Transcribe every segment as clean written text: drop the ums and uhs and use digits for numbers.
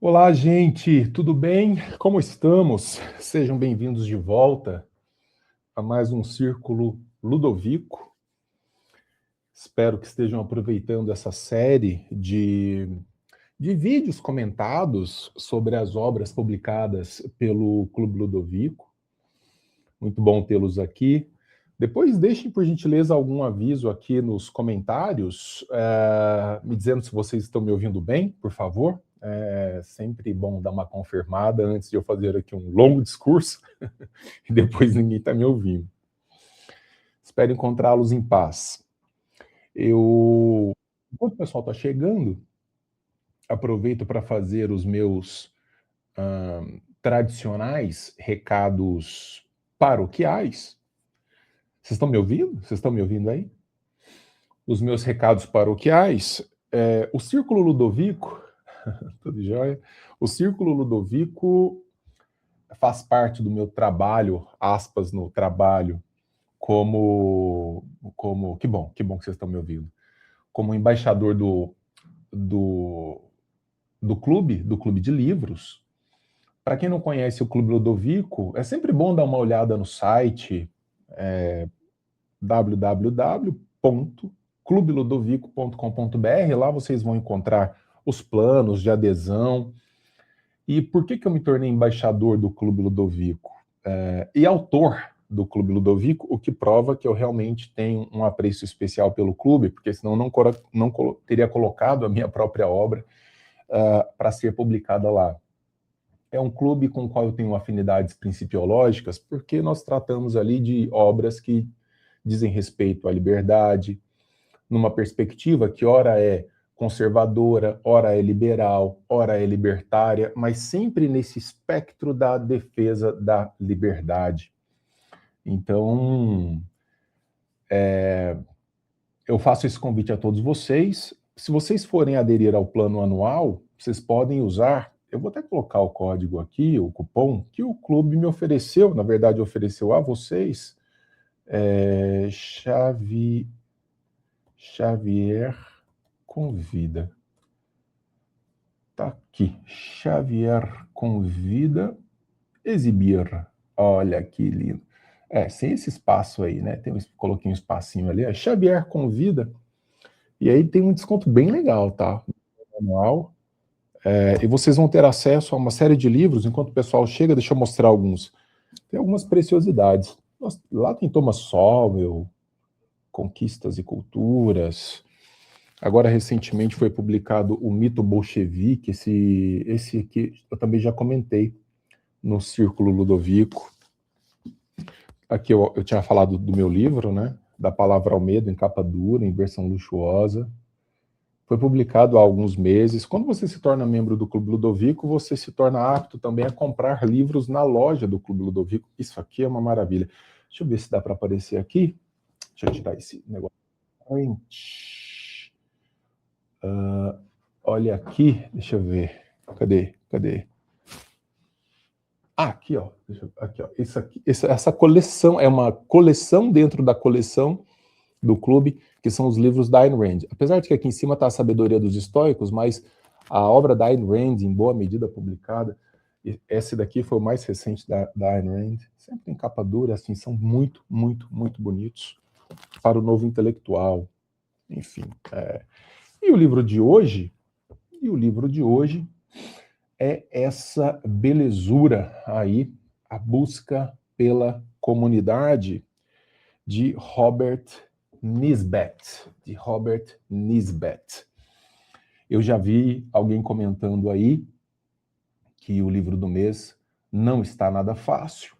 Olá, gente, tudo bem? Como estamos? Sejam bem-vindos de volta a mais um Círculo Ludovico. Espero que estejam aproveitando essa série de vídeos comentados sobre as obras publicadas pelo Clube Ludovico. Muito bom tê-los aqui. Depois deixem, por gentileza, algum aviso aqui nos comentários, me dizendo se vocês estão me ouvindo bem, por favor. É sempre bom dar uma confirmada antes de eu fazer aqui um longo discurso e depois ninguém está me ouvindo. Espero encontrá-los em paz. Enquanto o pessoal está chegando, aproveito para fazer os meus tradicionais recados paroquiais. Vocês estão me ouvindo? Vocês estão me ouvindo aí? Os meus recados paroquiais, o Círculo Ludovico, tudo jóia? O Círculo Ludovico faz parte do meu trabalho, aspas no trabalho, que bom que vocês estão me ouvindo, como embaixador do clube de livros. Para quem não conhece o Clube Ludovico, é sempre bom dar uma olhada no site, www.clubeludovico.com.br. Lá vocês vão encontrar os planos de adesão. E por que eu me tornei embaixador do Clube Ludovico? E autor do Clube Ludovico, o que prova que eu realmente tenho um apreço especial pelo clube, porque senão não teria colocado a minha própria obra para ser publicada lá. É um clube com o qual eu tenho afinidades principiológicas, porque nós tratamos ali de obras que dizem respeito à liberdade, numa perspectiva que ora é conservadora, ora é liberal, ora é libertária, mas sempre nesse espectro da defesa da liberdade. Então, eu faço esse convite a todos vocês. Se vocês forem aderir ao plano anual, vocês podem usar, eu vou até colocar o código aqui, o cupom, que o clube me ofereceu, na verdade ofereceu a vocês, Xavier Convida. Tá aqui, Xavier Convida exibir. Olha que lindo. Sem esse espaço aí, né? Coloquei um espacinho ali, Xavier Convida. E aí tem um desconto bem legal, tá? Anual. E vocês vão ter acesso a uma série de livros. Enquanto o pessoal chega, deixa eu mostrar alguns. Tem algumas preciosidades. Lá tem Thomas Sowell, Conquistas e Culturas. Agora, recentemente, foi publicado O Mito Bolchevique. Esse aqui eu também já comentei no Círculo Ludovico. Aqui eu tinha falado do meu livro, né? Da Palavra ao Medo, em capa dura, em versão luxuosa. Foi publicado há alguns meses. Quando você se torna membro do Clube Ludovico, você se torna apto também a comprar livros na loja do Clube Ludovico. Isso aqui é uma maravilha. Deixa eu ver se dá para aparecer aqui. Deixa eu tirar esse negócio. Olha aqui, deixa eu ver. Cadê? Aqui, ó. Aqui, ó. Essa coleção é uma coleção dentro da coleção do clube, que são os livros da Ayn Rand. Apesar de que aqui em cima está a Sabedoria dos Estoicos, mas a obra da Ayn Rand, em boa medida publicada, esse daqui foi o mais recente da Ayn Rand, sempre em capa dura, assim, são muito, muito, muito bonitos para o novo intelectual, enfim. E o livro de hoje é essa belezura aí, A Busca pela Comunidade, de Robert Nisbet. Eu já vi alguém comentando aí que o livro do mês não está nada fácil,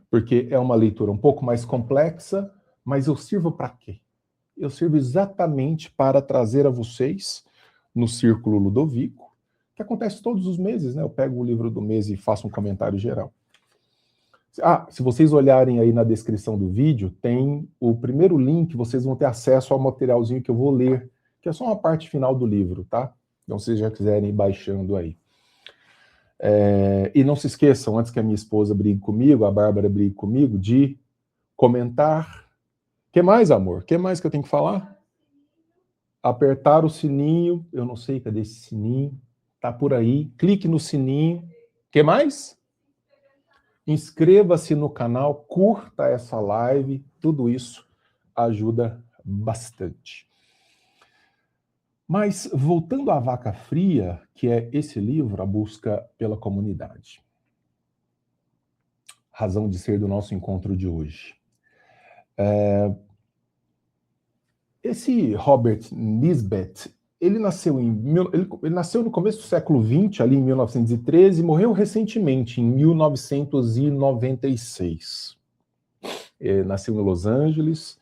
porque é uma leitura um pouco mais complexa, mas eu sirvo para quê? Eu sirvo exatamente para trazer a vocês, no Círculo Ludovico, que acontece todos os meses, né? Eu pego o livro do mês e faço um comentário geral. Se vocês olharem aí na descrição do vídeo, tem o primeiro link, vocês vão ter acesso ao materialzinho que eu vou ler, que é só uma parte final do livro, tá? Então, se vocês já quiserem ir baixando aí. E não se esqueçam, antes que a minha esposa brigue comigo, a Bárbara brigue comigo, de comentar. O que mais, amor? O que mais que eu tenho que falar? Apertar o sininho. Eu não sei, cadê esse sininho? tá por aí, clique no sininho. O que mais? Inscreva-se no canal, curta essa live, tudo isso ajuda bastante. Mas voltando à Vaca Fria, que é esse livro, A Busca pela Comunidade. Razão de ser do nosso encontro de hoje. Esse Robert Nisbet, ele nasceu no começo do século XX, ali em 1913, e morreu recentemente, em 1996. Nasceu em Los Angeles,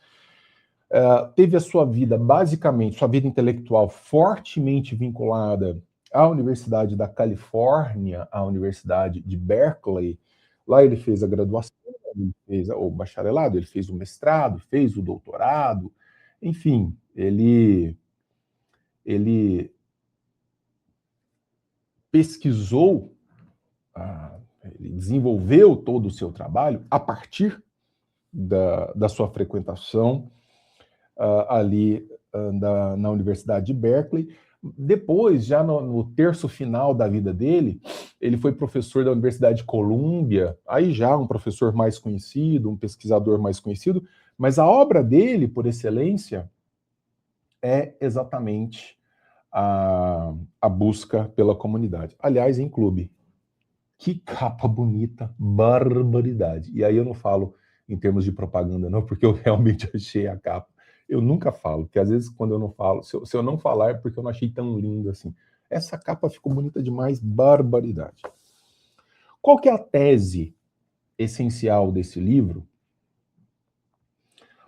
teve a sua vida, basicamente, sua vida intelectual fortemente vinculada à Universidade da Califórnia, à Universidade de Berkeley. Lá ele fez a graduação, ele fez o bacharelado, ele fez o mestrado, fez o doutorado, enfim, ele pesquisou, ele desenvolveu todo o seu trabalho a partir da sua frequentação ali na Universidade de Berkeley. Depois, já no terço final da vida dele, ele foi professor da Universidade de Colômbia, aí já um professor mais conhecido, um pesquisador mais conhecido, mas a obra dele, por excelência, é exatamente a busca pela comunidade. Aliás, em clube. Que capa bonita, barbaridade. E aí eu não falo em termos de propaganda, não, porque eu realmente achei a capa. Eu nunca falo, porque às vezes quando eu não falo, se eu não falar é porque eu não achei tão lindo assim. Essa capa ficou bonita demais, barbaridade. Qual que é a tese essencial desse livro?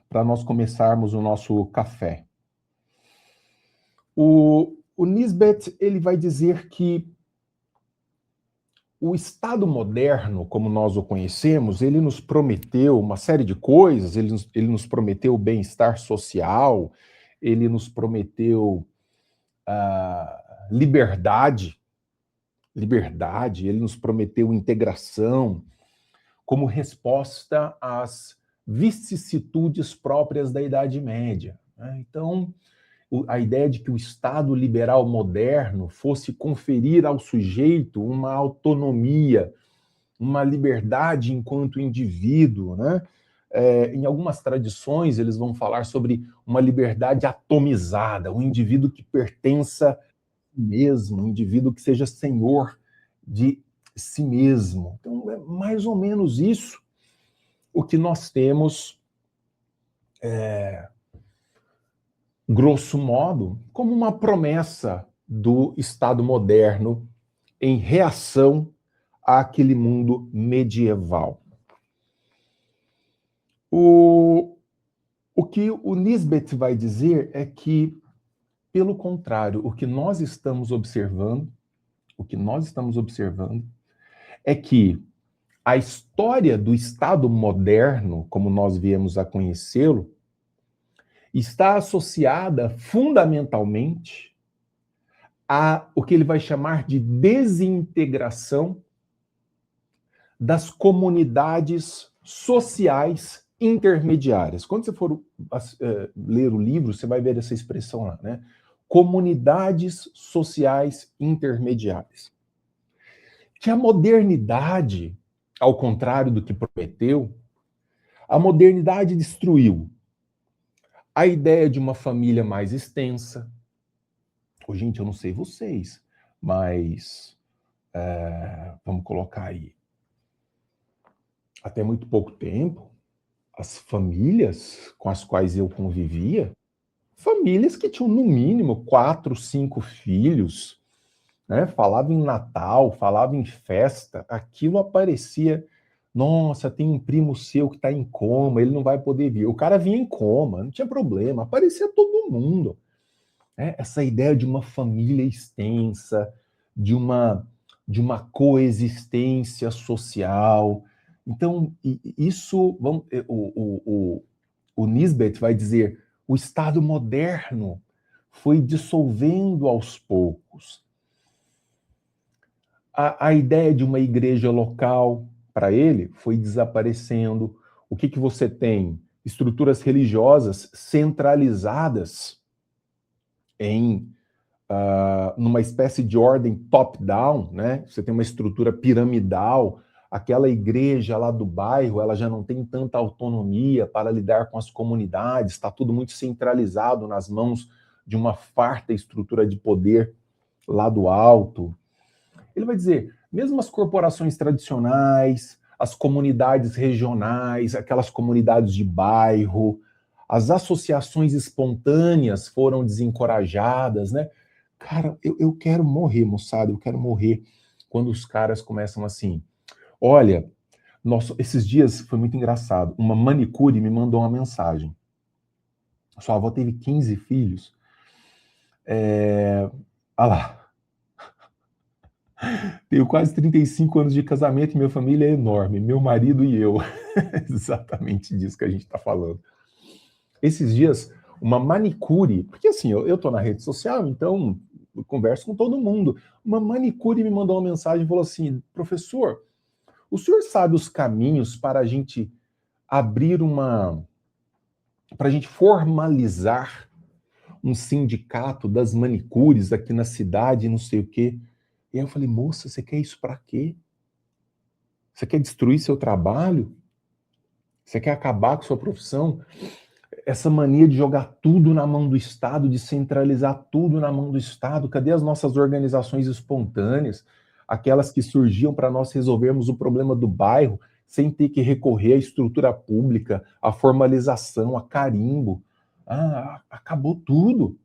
Para nós começarmos o nosso café. O Nisbet, ele vai dizer que o Estado moderno, como nós o conhecemos, ele nos prometeu uma série de coisas, ele nos prometeu o bem-estar social, ele nos prometeu liberdade, ele nos prometeu integração, como resposta às vicissitudes próprias da Idade Média. Então, a ideia de que o Estado liberal moderno fosse conferir ao sujeito uma autonomia, uma liberdade enquanto indivíduo, né? Em algumas tradições, eles vão falar sobre uma liberdade atomizada, um indivíduo que pertença a si mesmo, um indivíduo que seja senhor de si mesmo. Então, é mais ou menos isso o que nós temos, grosso modo, como uma promessa do Estado moderno em reação àquele mundo medieval. O que o Nisbet vai dizer é que, pelo contrário, o que nós estamos observando é que a história do Estado moderno, como nós viemos a conhecê-lo, está associada fundamentalmente a o que ele vai chamar de desintegração das comunidades sociais intermediárias. Quando você for ler o livro, você vai ver essa expressão lá, né? Comunidades sociais intermediárias. Que a modernidade, ao contrário do que prometeu, a modernidade destruiu a ideia de uma família mais extensa. Gente, eu não sei vocês, mas vamos colocar aí. Até muito pouco tempo, as famílias com as quais eu convivia, famílias que tinham no mínimo 4, 5 filhos, né? Falava em Natal, falava em festa, aquilo aparecia, nossa, tem um primo seu que está em coma, ele não vai poder vir. O cara vinha em coma, não tinha problema, aparecia todo mundo. Essa ideia de uma família extensa, de uma coexistência social. Então, isso, o Nisbet vai dizer, o Estado moderno foi dissolvendo aos poucos. A ideia de uma igreja local, para ele, foi desaparecendo. O que você tem? Estruturas religiosas centralizadas em numa espécie de ordem top-down, né? Você tem uma estrutura piramidal, aquela igreja lá do bairro, ela já não tem tanta autonomia para lidar com as comunidades, está tudo muito centralizado nas mãos de uma farta estrutura de poder lá do alto. Ele vai dizer, mesmo as corporações tradicionais, as comunidades regionais, aquelas comunidades de bairro, as associações espontâneas foram desencorajadas, né? Cara, eu quero morrer, moçada, eu quero morrer quando os caras começam assim. Olha, esses dias foi muito engraçado. Uma manicure me mandou uma mensagem. Sua avó teve 15 filhos. Olha lá. Tenho quase 35 anos de casamento e minha família é enorme. Meu marido e eu. Exatamente disso que a gente está falando. Esses dias, uma manicure, porque assim, eu tô na rede social, então eu converso com todo mundo. Uma manicure me mandou uma mensagem e falou assim: professor, o senhor sabe os caminhos para a gente abrir para a gente formalizar um sindicato das manicures aqui na cidade, não sei o quê. E aí eu falei, moça, você quer isso para quê? Você quer destruir seu trabalho? Você quer acabar com sua profissão? Essa mania de jogar tudo na mão do Estado, de centralizar tudo na mão do Estado. Cadê as nossas organizações espontâneas? Aquelas que surgiam para nós resolvermos o problema do bairro sem ter que recorrer à estrutura pública, à formalização, a carimbo. Acabou tudo.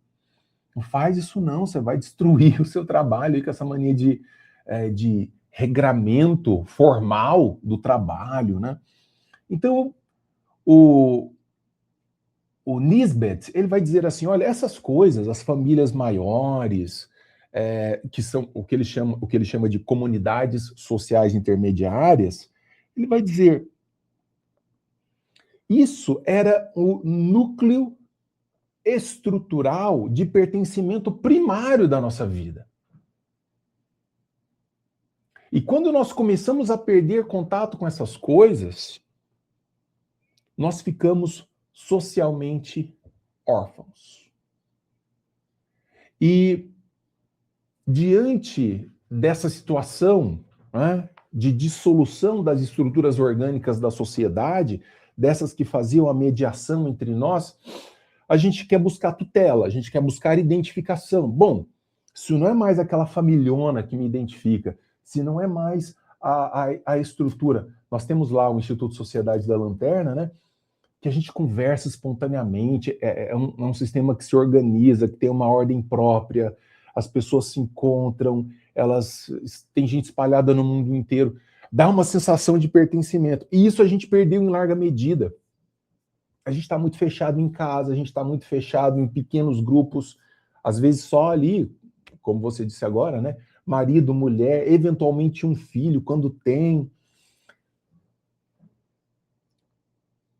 Não faz isso não, você vai destruir o seu trabalho aí com essa mania de regramento formal do trabalho, né? Então, o Nisbet, ele vai dizer assim, olha, essas coisas, as famílias maiores, que são o que ele chama de comunidades sociais intermediárias, ele vai dizer, isso era o núcleo estrutural de pertencimento primário da nossa vida. E quando nós começamos a perder contato com essas coisas, nós ficamos socialmente órfãos. E diante dessa situação, né, de dissolução das estruturas orgânicas da sociedade, dessas que faziam a mediação entre nós, a gente quer buscar tutela, a gente quer buscar identificação. Bom, se não é mais aquela familhona que me identifica, se não é mais a estrutura, nós temos lá o Instituto Sociedade da Lanterna, né? Que a gente conversa espontaneamente, é um sistema que se organiza, que tem uma ordem própria, as pessoas se encontram, elas tem gente espalhada no mundo inteiro, dá uma sensação de pertencimento. E isso a gente perdeu em larga medida. A gente está muito fechado em casa, a gente está muito fechado em pequenos grupos, às vezes só ali, como você disse agora, né? Marido, mulher, eventualmente um filho, quando tem.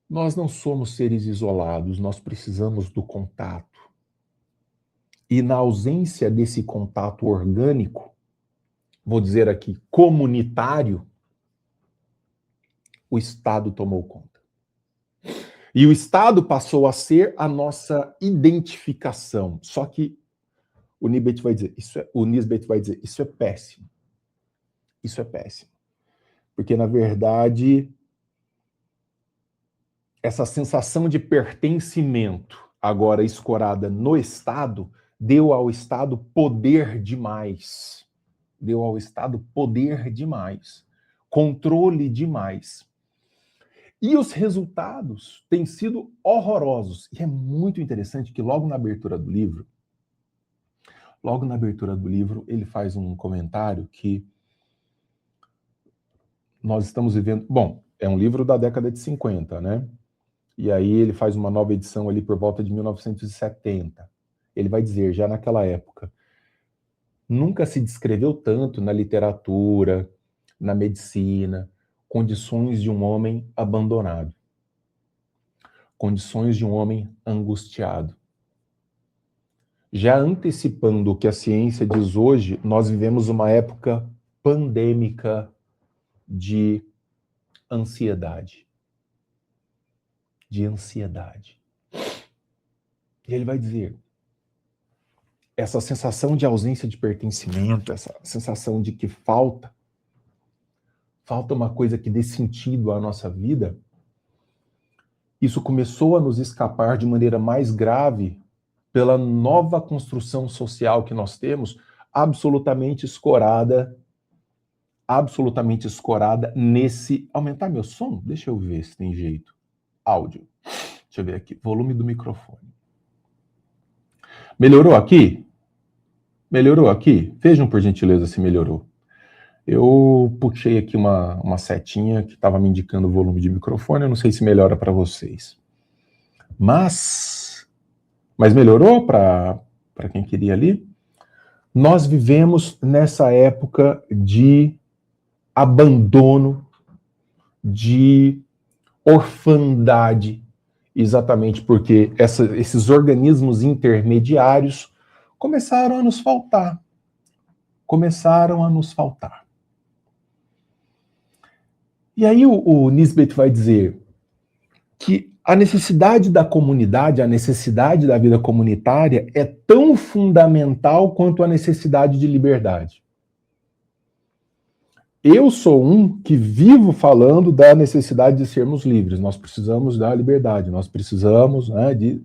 Nós não somos seres isolados, nós precisamos do contato. E na ausência desse contato orgânico, vou dizer aqui, comunitário, o Estado tomou conta. E o Estado passou a ser a nossa identificação. Só que o Nisbet vai dizer, isso é péssimo. Isso é péssimo. Porque, na verdade, essa sensação de pertencimento, agora escorada no Estado, deu ao Estado poder demais. Deu ao Estado poder demais. Controle demais. E os resultados têm sido horrorosos. E é muito interessante que logo na abertura do livro, ele faz um comentário que nós estamos vivendo... Bom, é um livro da década de 50, né? E aí ele faz uma nova edição ali por volta de 1970. Ele vai dizer, já naquela época, nunca se descreveu tanto na literatura, na medicina, condições de um homem abandonado, condições de um homem angustiado. Já antecipando o que a ciência diz hoje, nós vivemos uma época pandêmica de ansiedade. De ansiedade. E ele vai dizer, essa sensação de ausência de pertencimento, essa sensação de que falta uma coisa que dê sentido à nossa vida, isso começou a nos escapar de maneira mais grave pela nova construção social que nós temos, absolutamente escorada nesse... Aumentar meu som? Deixa eu ver se tem jeito. Áudio. Deixa eu ver aqui. Volume do microfone. Melhorou aqui? Melhorou aqui? Vejam, por gentileza, se melhorou. Eu puxei aqui uma setinha que estava me indicando o volume de microfone. Eu não sei se melhora para vocês. Mas melhorou para quem queria ali? Nós vivemos nessa época de abandono, de orfandade, exatamente porque esses organismos intermediários começaram a nos faltar. E aí o Nisbet vai dizer que a necessidade da comunidade, a necessidade da vida comunitária é tão fundamental quanto a necessidade de liberdade. Eu sou um que vivo falando da necessidade de sermos livres. Nós precisamos da liberdade, nós precisamos, né, de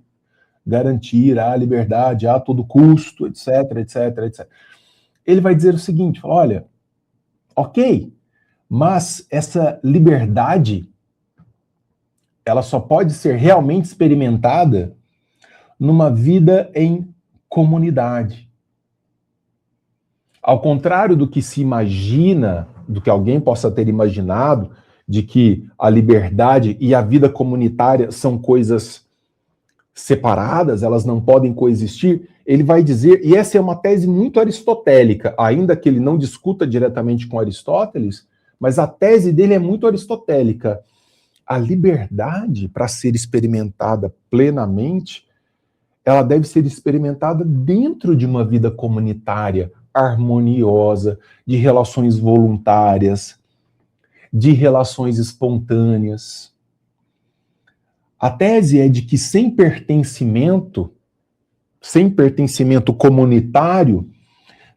garantir a liberdade a todo custo, etc, etc, etc. Ele vai dizer o seguinte, fala, olha, ok, mas essa liberdade, ela só pode ser realmente experimentada numa vida em comunidade. Ao contrário do que se imagina, do que alguém possa ter imaginado, de que a liberdade e a vida comunitária são coisas separadas, elas não podem coexistir, ele vai dizer, e essa é uma tese muito aristotélica, ainda que ele não discuta diretamente com Aristóteles, mas a tese dele é muito aristotélica. A liberdade, para ser experimentada plenamente, ela deve ser experimentada dentro de uma vida comunitária, harmoniosa, de relações voluntárias, de relações espontâneas. A tese é de que sem pertencimento comunitário,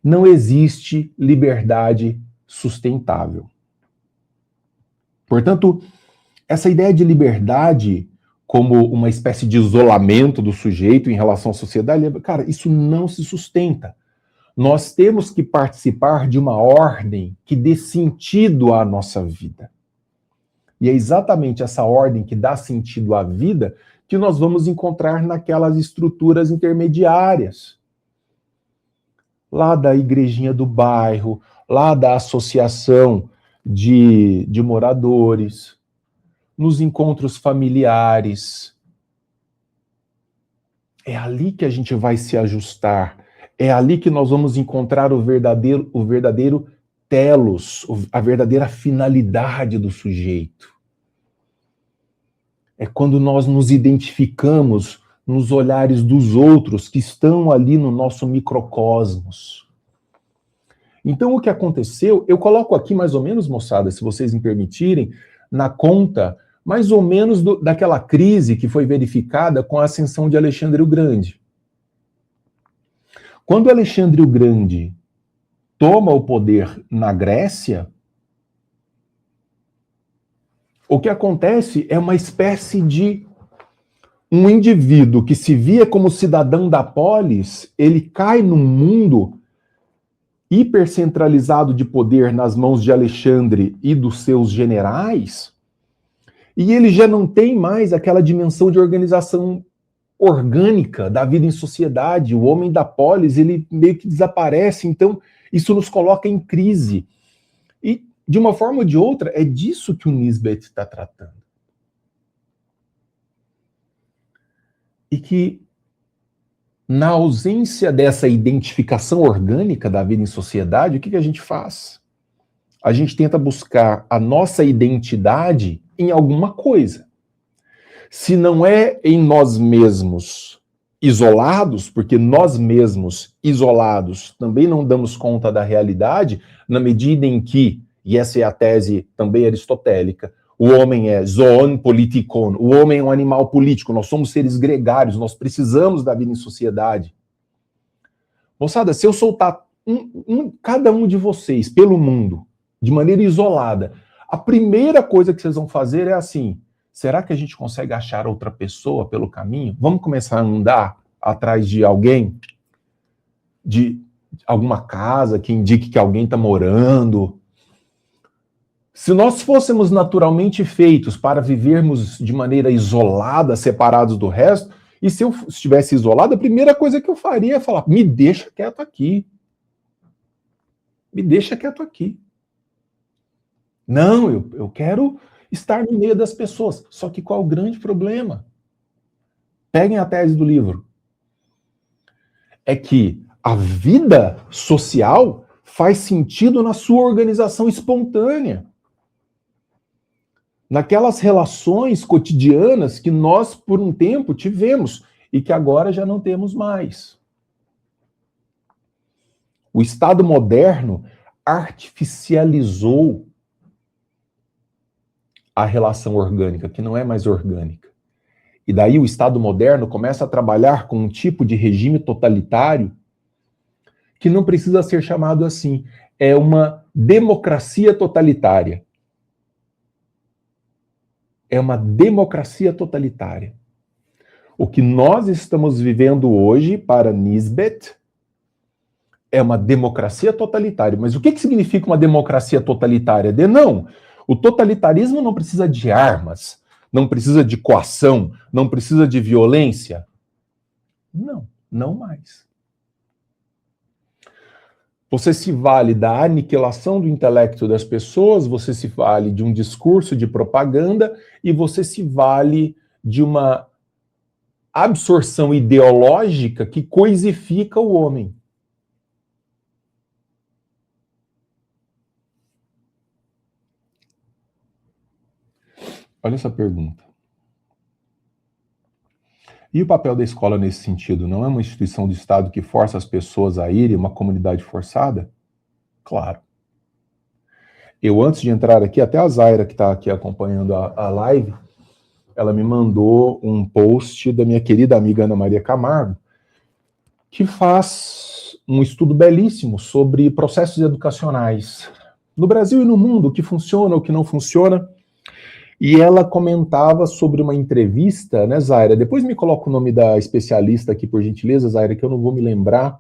não existe liberdade sustentável. Portanto, essa ideia de liberdade como uma espécie de isolamento do sujeito em relação à sociedade, cara, isso não se sustenta. Nós temos que participar de uma ordem que dê sentido à nossa vida. E é exatamente essa ordem que dá sentido à vida que nós vamos encontrar naquelas estruturas intermediárias. Lá da igrejinha do bairro, lá da associação de moradores, nos encontros familiares. É ali que a gente vai se ajustar. É ali que nós vamos encontrar o verdadeiro telos, a verdadeira finalidade do sujeito. É quando nós nos identificamos nos olhares dos outros que estão ali no nosso microcosmos. Então, o que aconteceu, eu coloco aqui mais ou menos, moçada, se vocês me permitirem, na conta, mais ou menos daquela crise que foi verificada com a ascensão de Alexandre o Grande. Quando Alexandre o Grande toma o poder na Grécia, o que acontece é uma espécie de um indivíduo que se via como cidadão da polis, ele cai num mundo hipercentralizado de poder nas mãos de Alexandre e dos seus generais, e ele já não tem mais aquela dimensão de organização orgânica da vida em sociedade. O homem da polis, ele meio que desaparece, então isso nos coloca em crise. E, de uma forma ou de outra, é disso que o Nisbet está tratando. E que, na ausência dessa identificação orgânica da vida em sociedade, o que a gente faz? A gente tenta buscar a nossa identidade em alguma coisa. Se não é em nós mesmos isolados, porque nós mesmos isolados também não damos conta da realidade, na medida em que, e essa é a tese também aristotélica, o homem é zoon politikon, o homem é um animal político, nós somos seres gregários, nós precisamos da vida em sociedade. Moçada, se eu soltar cada um de vocês pelo mundo, de maneira isolada, a primeira coisa que vocês vão fazer é assim: será que a gente consegue achar outra pessoa pelo caminho? Vamos começar a andar atrás de alguém? De alguma casa que indique que alguém está morando? Se nós fôssemos naturalmente feitos para vivermos de maneira isolada, separados do resto, e se eu estivesse isolado, a primeira coisa que eu faria é falar: me deixa quieto aqui. Me deixa quieto aqui. Não, eu quero estar no meio das pessoas. Só que qual é o grande problema? Peguem a tese do livro. É que a vida social faz sentido na sua organização espontânea. Naquelas relações cotidianas que nós, por um tempo, tivemos e que agora já não temos mais. O Estado moderno artificializou a relação orgânica, que não é mais orgânica. E daí o Estado moderno começa a trabalhar com um tipo de regime totalitário que não precisa ser chamado assim. É uma democracia totalitária. É uma democracia totalitária. O que nós estamos vivendo hoje, para Nisbet, é uma democracia totalitária. Mas o que significa uma democracia totalitária? Não, o totalitarismo não precisa de armas, não precisa de coação, não precisa de violência. Não, não mais. Você se vale da aniquilação do intelecto das pessoas, você se vale de um discurso de propaganda e você se vale de uma absorção ideológica que coisifica o homem. Olha essa pergunta. E o papel da escola nesse sentido? Não é uma instituição do Estado que força as pessoas a irem, uma comunidade forçada? Claro. Eu, antes de entrar aqui, até a Zaira, que está aqui acompanhando a live, ela me mandou um post da minha querida amiga Ana Maria Camargo, que faz um estudo belíssimo sobre processos educacionais no Brasil e no mundo, o que funciona, o que não funciona. E ela comentava sobre uma entrevista, né, Zaira? Depois me coloca o nome da especialista aqui, por gentileza, Zaira, que eu não vou me lembrar.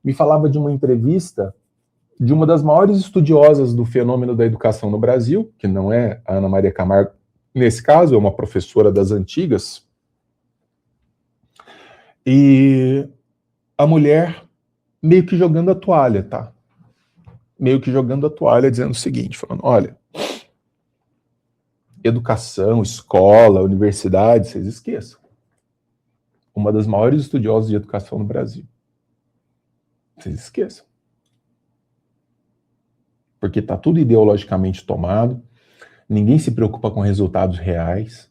Me falava de uma entrevista de uma das maiores estudiosas do fenômeno da educação no Brasil, que não é a Ana Maria Camargo, nesse caso, é uma professora das antigas. E a mulher meio que jogando a toalha, tá? Meio que jogando a toalha, dizendo o seguinte, falando: olha, educação, escola, universidade, vocês esqueçam. Uma das maiores estudiosas de educação no Brasil. Vocês esqueçam. Porque está tudo ideologicamente tomado, ninguém se preocupa com resultados reais.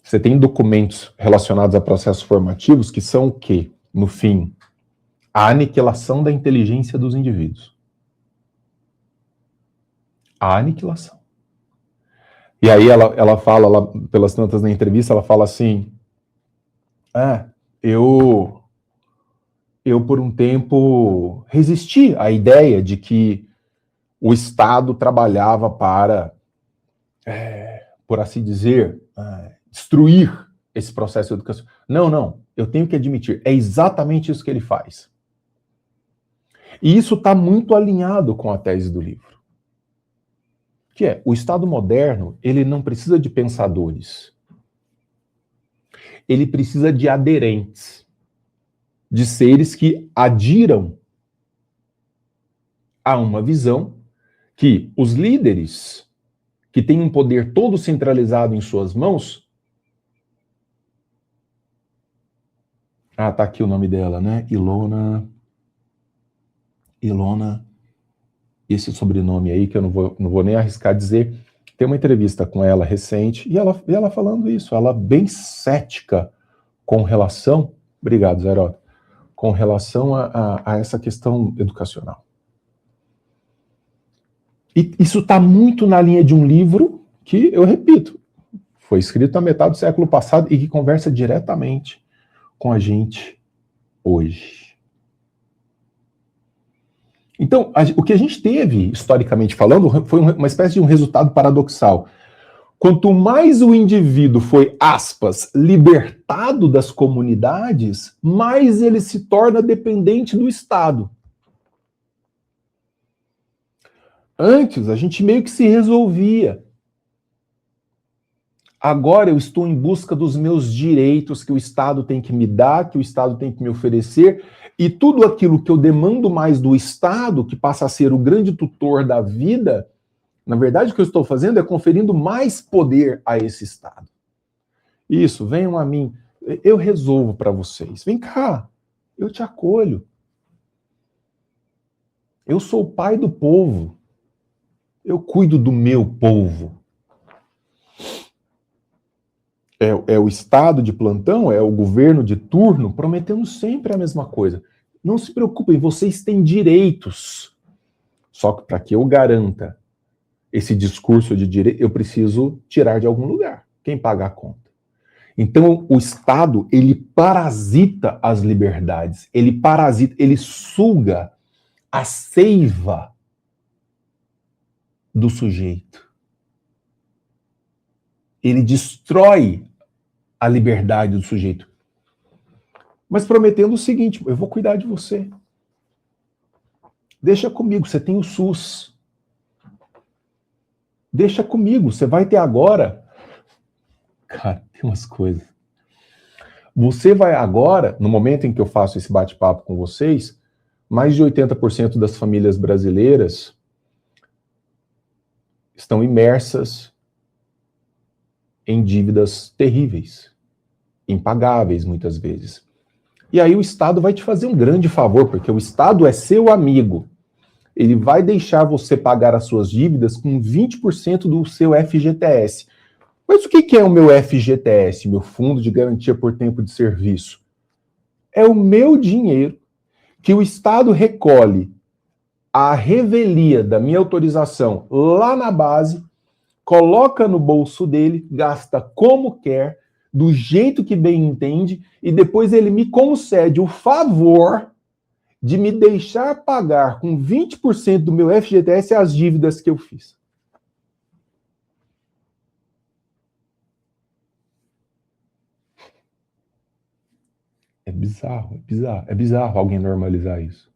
Você tem documentos relacionados a processos formativos que são o quê? No fim, a aniquilação da inteligência dos indivíduos. A aniquilação. E aí ela fala, pelas tantas na entrevista, ela fala assim: eu por um tempo resisti à ideia de que o Estado trabalhava para, por assim dizer, destruir esse processo de educação. Não, eu tenho que admitir, é exatamente isso que ele faz. E isso está muito alinhado com a tese do livro. Que é, o Estado moderno, ele não precisa de pensadores. Ele precisa de aderentes, de seres que adiram a uma visão que os líderes, que têm um poder todo centralizado em suas mãos... tá aqui o nome dela, né? Ilona, esse sobrenome aí, que eu não vou nem arriscar dizer. Tem uma entrevista com ela recente, e ela falando isso, ela bem cética com relação, obrigado, Zerota, com relação a essa questão educacional. E isso está muito na linha de um livro que, eu repito, foi escrito na metade do século passado e que conversa diretamente com a gente hoje. Então, o que a gente teve, historicamente falando, foi uma espécie de um resultado paradoxal. Quanto mais o indivíduo foi, aspas, libertado das comunidades, mais ele se torna dependente do Estado. Antes, a gente meio que se resolvia. Agora eu estou em busca dos meus direitos que o Estado tem que me dar, que o Estado tem que me oferecer, e tudo aquilo que eu demando mais do Estado, que passa a ser o grande tutor da vida, na verdade o que eu estou fazendo é conferindo mais poder a esse Estado. Isso, venham a mim, eu resolvo para vocês. Vem cá, eu te acolho. Eu sou o pai do povo. Eu cuido do meu povo. É o Estado de plantão, é o governo de turno, prometendo sempre a mesma coisa. Não se preocupem, vocês têm direitos. Só que para que eu garanta esse discurso de direito, eu preciso tirar de algum lugar. Quem paga a conta? Então, o Estado, ele parasita as liberdades, ele suga a seiva do sujeito. Ele destrói a liberdade do sujeito. Mas prometendo o seguinte, eu vou cuidar de você. Deixa comigo, você tem o SUS. Deixa comigo, você vai ter agora. Cara, tem umas coisas. Você vai agora, no momento em que eu faço esse bate-papo com vocês, mais de 80% das famílias brasileiras estão imersas em dívidas terríveis, impagáveis muitas vezes. E aí o Estado vai te fazer um grande favor, porque o Estado é seu amigo. Ele vai deixar você pagar as suas dívidas com 20% do seu FGTS. Mas o que é o meu FGTS, meu Fundo de Garantia por Tempo de Serviço? É o meu dinheiro que o Estado recolhe a revelia da minha autorização lá na base, coloca no bolso dele, gasta como quer, do jeito que bem entende, e depois ele me concede o favor de me deixar pagar com 20% do meu FGTS as dívidas que eu fiz. É bizarro, é bizarro. É bizarro alguém normalizar isso.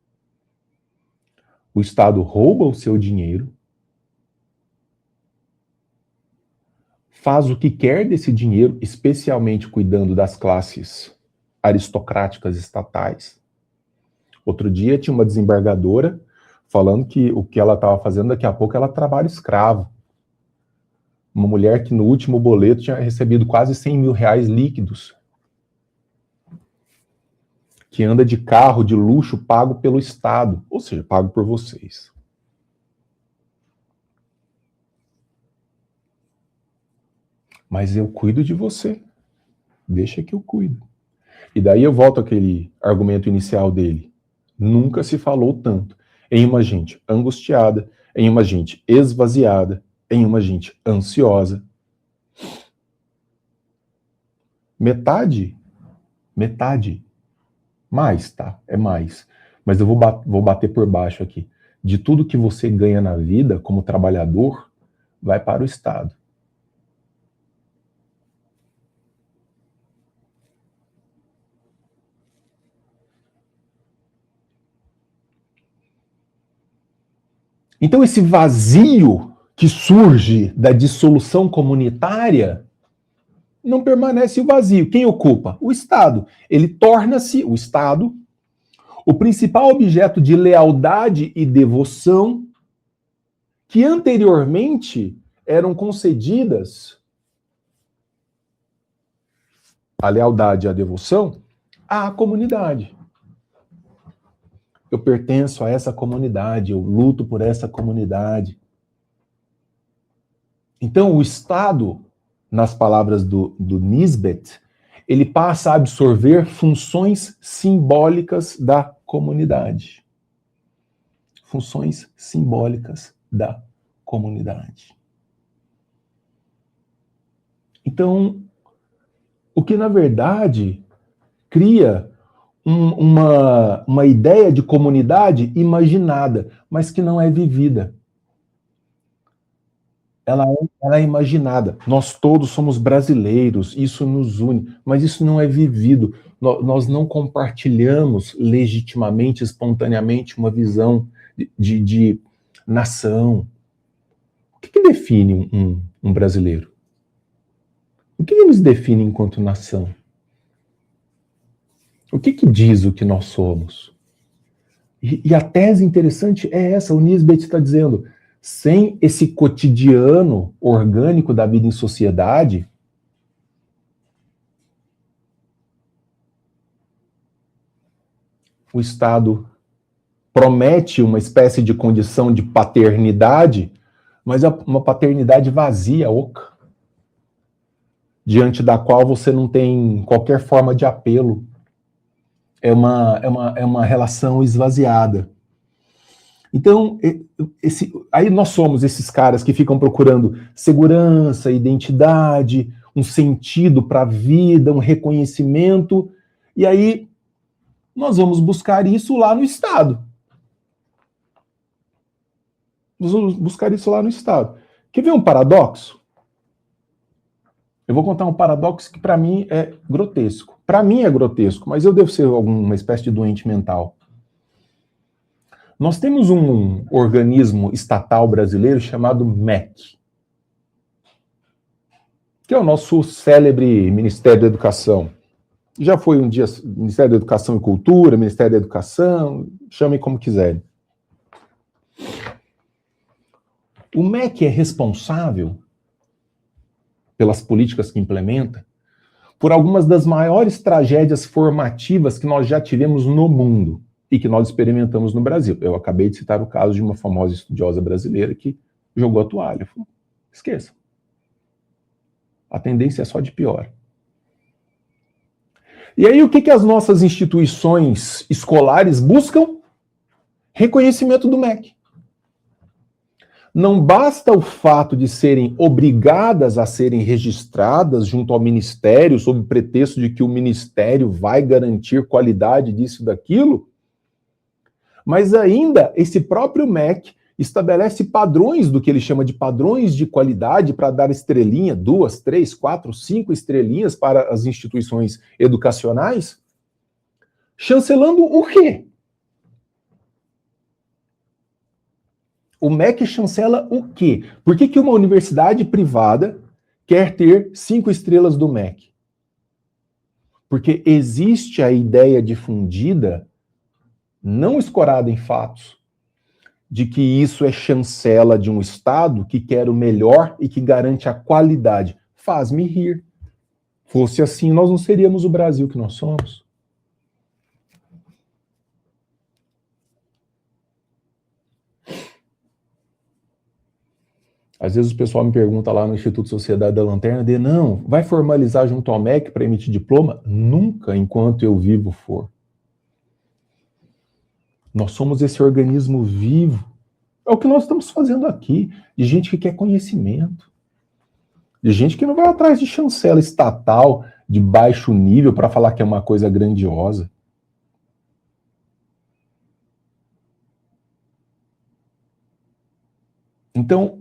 O Estado rouba o seu dinheiro, faz o que quer desse dinheiro, especialmente cuidando das classes aristocráticas estatais. Outro dia tinha uma desembargadora falando que o que ela estava fazendo, daqui a pouco ela trabalha escravo. Uma mulher que no último boleto tinha recebido quase 100 mil reais líquidos. Que anda de carro de luxo pago pelo Estado, ou seja, pago por vocês. Mas eu cuido de você. Deixa que eu cuido. E daí eu volto àquele argumento inicial dele. Nunca se falou tanto em uma gente angustiada, em uma gente esvaziada, em uma gente ansiosa. Metade, mais, tá? É mais. Mas eu vou bater por baixo aqui. De tudo que você ganha na vida como trabalhador, vai para o Estado. Então, esse vazio que surge da dissolução comunitária não permanece o vazio. Quem ocupa? O Estado. Ele torna-se, o Estado, o principal objeto de lealdade e devoção que anteriormente eram concedidas, a lealdade e a devoção, à comunidade. Eu pertenço a essa comunidade, eu luto por essa comunidade. Então, o Estado, nas palavras do Nisbet, ele passa a absorver funções simbólicas da comunidade. Funções simbólicas da comunidade. Então, o que na verdade cria uma ideia de comunidade imaginada, mas que não é vivida. Ela é imaginada. Nós todos somos brasileiros, isso nos une, mas isso não é vivido. Nós não compartilhamos legitimamente, espontaneamente, uma visão de nação. O que define um brasileiro? O que nos define enquanto nação? O que diz o que nós somos? E a tese interessante é essa, o Nisbet está dizendo, sem esse cotidiano orgânico da vida em sociedade, o Estado promete uma espécie de condição de paternidade, mas é uma paternidade vazia, oca, diante da qual você não tem qualquer forma de apelo. É uma relação esvaziada. Então, aí nós somos esses caras que ficam procurando segurança, identidade, um sentido para a vida, um reconhecimento, e aí nós vamos buscar isso lá no Estado. Nós vamos buscar isso lá no Estado. Quer ver um paradoxo? Eu vou contar um paradoxo que para mim é grotesco. Para mim é grotesco, mas eu devo ser alguma espécie de doente mental. Nós temos um organismo estatal brasileiro chamado MEC, que é o nosso célebre Ministério da Educação. Já foi um dia Ministério da Educação e Cultura, Ministério da Educação, chamem como quiserem. O MEC é responsável pelas políticas que implementa, por algumas das maiores tragédias formativas que nós já tivemos no mundo e que nós experimentamos no Brasil. Eu acabei de citar o caso de uma famosa estudiosa brasileira que jogou a toalha. Esqueça. A tendência é só de pior. E aí o que as nossas instituições escolares buscam? Reconhecimento do MEC. Não basta o fato de serem obrigadas a serem registradas junto ao Ministério, sob pretexto de que o Ministério vai garantir qualidade disso e daquilo, mas ainda esse próprio MEC estabelece padrões do que ele chama de padrões de qualidade para dar estrelinha, 2, 3, 4, 5 estrelinhas para as instituições educacionais, chancelando o quê? O MEC chancela o quê? Por que uma universidade privada quer ter 5 estrelas do MEC? Porque existe a ideia difundida, não escorada em fatos, de que isso é chancela de um Estado que quer o melhor e que garante a qualidade. Faz-me rir. Fosse assim, nós não seríamos o Brasil que nós somos. Às vezes o pessoal me pergunta lá no Instituto Sociedade da Lanterna, não, vai formalizar junto ao MEC para emitir diploma? Nunca, enquanto eu vivo, for. Nós somos esse organismo vivo. É o que nós estamos fazendo aqui, de gente que quer conhecimento, de gente que não vai atrás de chancela estatal de baixo nível para falar que é uma coisa grandiosa. Então,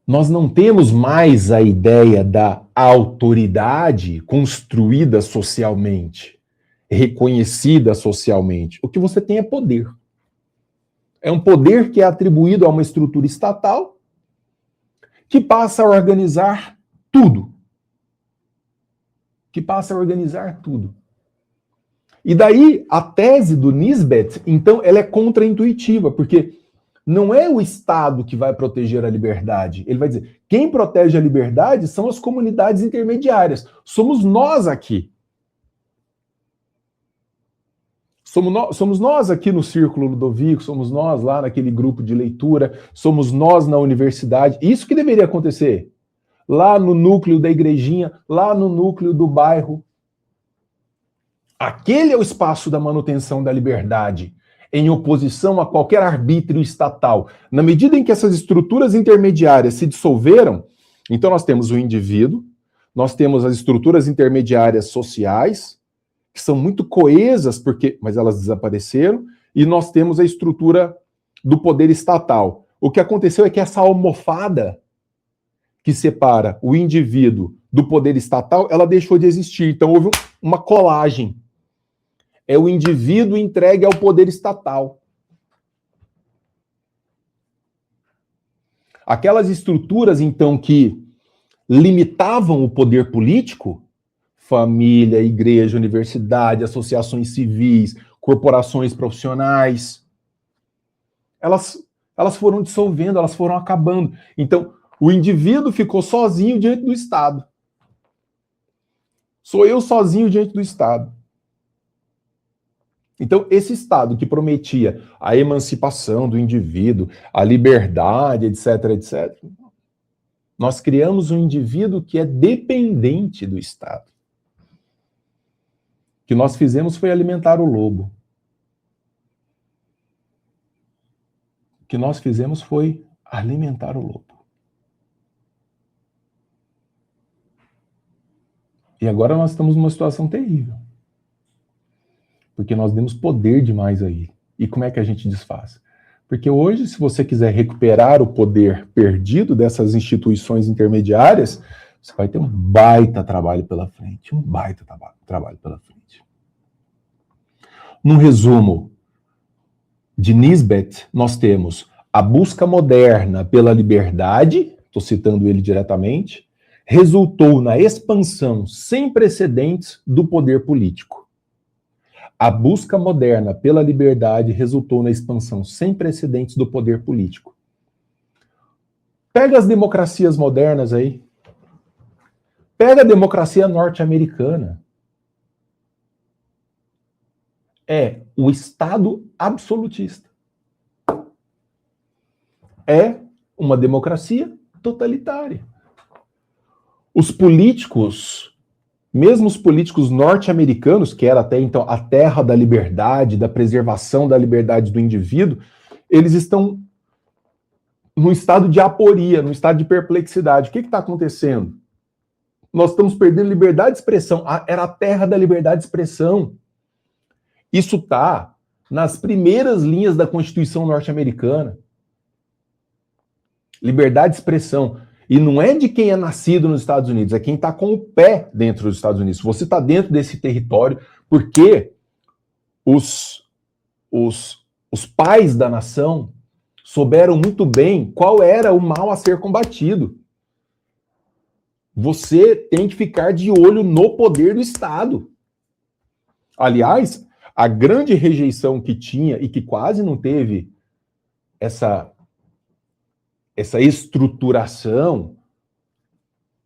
nós não temos mais a ideia da autoridade construída socialmente, reconhecida socialmente. O que você tem é poder. É um poder que é atribuído a uma estrutura estatal que passa a organizar tudo. Que passa a organizar tudo. E daí, a tese do Nisbet, então, ela é contraintuitiva, porque não é o Estado que vai proteger a liberdade. Ele vai dizer, quem protege a liberdade são as comunidades intermediárias. Somos nós aqui. Somos nós aqui no Círculo Ludovico, somos nós lá naquele grupo de leitura, somos nós na universidade. Isso que deveria acontecer. Lá no núcleo da igrejinha, lá no núcleo do bairro. Aquele é o espaço da manutenção da liberdade, em oposição a qualquer arbítrio estatal. Na medida em que essas estruturas intermediárias se dissolveram, então nós temos o indivíduo, nós temos as estruturas intermediárias sociais, que são muito coesas, mas elas desapareceram, e nós temos a estrutura do poder estatal. O que aconteceu é que essa almofada que separa o indivíduo do poder estatal, ela deixou de existir. Então houve uma colagem. É o indivíduo entregue ao poder estatal. Aquelas estruturas, então, que limitavam o poder político, família, igreja, universidade, associações civis, corporações profissionais, elas foram dissolvendo, elas foram acabando. Então, o indivíduo ficou sozinho diante do Estado. Sou eu sozinho diante do Estado. Então, esse Estado que prometia a emancipação do indivíduo, a liberdade, etc., etc., nós criamos um indivíduo que é dependente do Estado. O que nós fizemos foi alimentar o lobo. O que nós fizemos foi alimentar o lobo. E agora nós estamos numa situação terrível. Porque nós demos poder demais a ele. E como é que a gente desfaz? Porque hoje, se você quiser recuperar o poder perdido dessas instituições intermediárias, você vai ter um baita trabalho pela frente. Um baita trabalho pela frente. No resumo de Nisbet, nós temos a busca moderna pela liberdade, estou citando ele diretamente, resultou na expansão sem precedentes do poder político. A busca moderna pela liberdade resultou na expansão sem precedentes do poder político. Pega as democracias modernas aí. Pega a democracia norte-americana. É o Estado absolutista. É uma democracia totalitária. Os políticos, mesmo os políticos norte-americanos, que era até então a terra da liberdade, da preservação da liberdade do indivíduo, eles estão num estado de aporia, num estado de perplexidade. O que está acontecendo? Nós estamos perdendo liberdade de expressão. Era a terra da liberdade de expressão. Isso está nas primeiras linhas da Constituição norte-americana. Liberdade de expressão. E não é de quem é nascido nos Estados Unidos, é quem está com o pé dentro dos Estados Unidos. Você está dentro desse território porque os pais da nação souberam muito bem qual era o mal a ser combatido. Você tem que ficar de olho no poder do Estado. Aliás, a grande rejeição que tinha e que quase não teve essa estruturação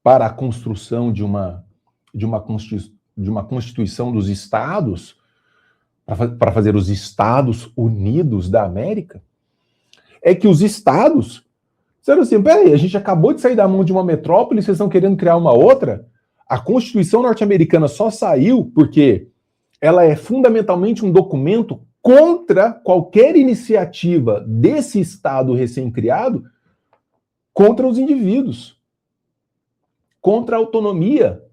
para a construção de uma Constituição dos Estados, para fazer os Estados Unidos da América, é que os Estados disseram assim, peraí, a gente acabou de sair da mão de uma metrópole, vocês estão querendo criar uma outra? A Constituição norte-americana só saiu porque ela é fundamentalmente um documento contra qualquer iniciativa desse Estado recém-criado contra os indivíduos, contra a autonomia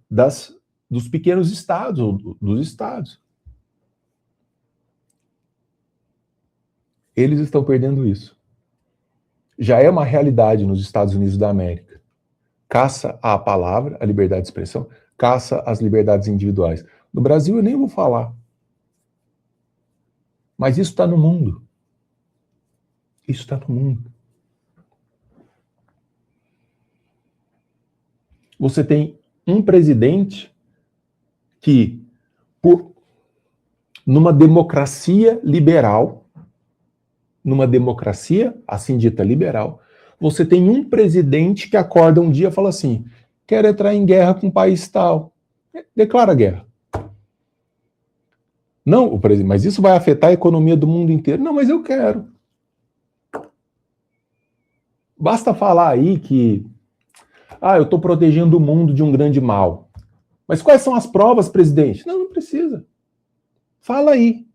dos pequenos estados, ou dos estados. Eles estão perdendo isso. Já é uma realidade nos Estados Unidos da América. Caça à palavra, a liberdade de expressão, caça às liberdades individuais. No Brasil eu nem vou falar. Mas isso está no mundo. Isso está no mundo. Você tem um presidente que, numa democracia liberal, numa democracia, assim dita liberal, você tem um presidente que acorda um dia e fala assim, quero entrar em guerra com o país tal. Declara guerra. Não, mas isso vai afetar a economia do mundo inteiro. Não, mas eu quero. Basta falar aí que eu estou protegendo o mundo de um grande mal. Mas quais são as provas, presidente? Não precisa. Fala aí.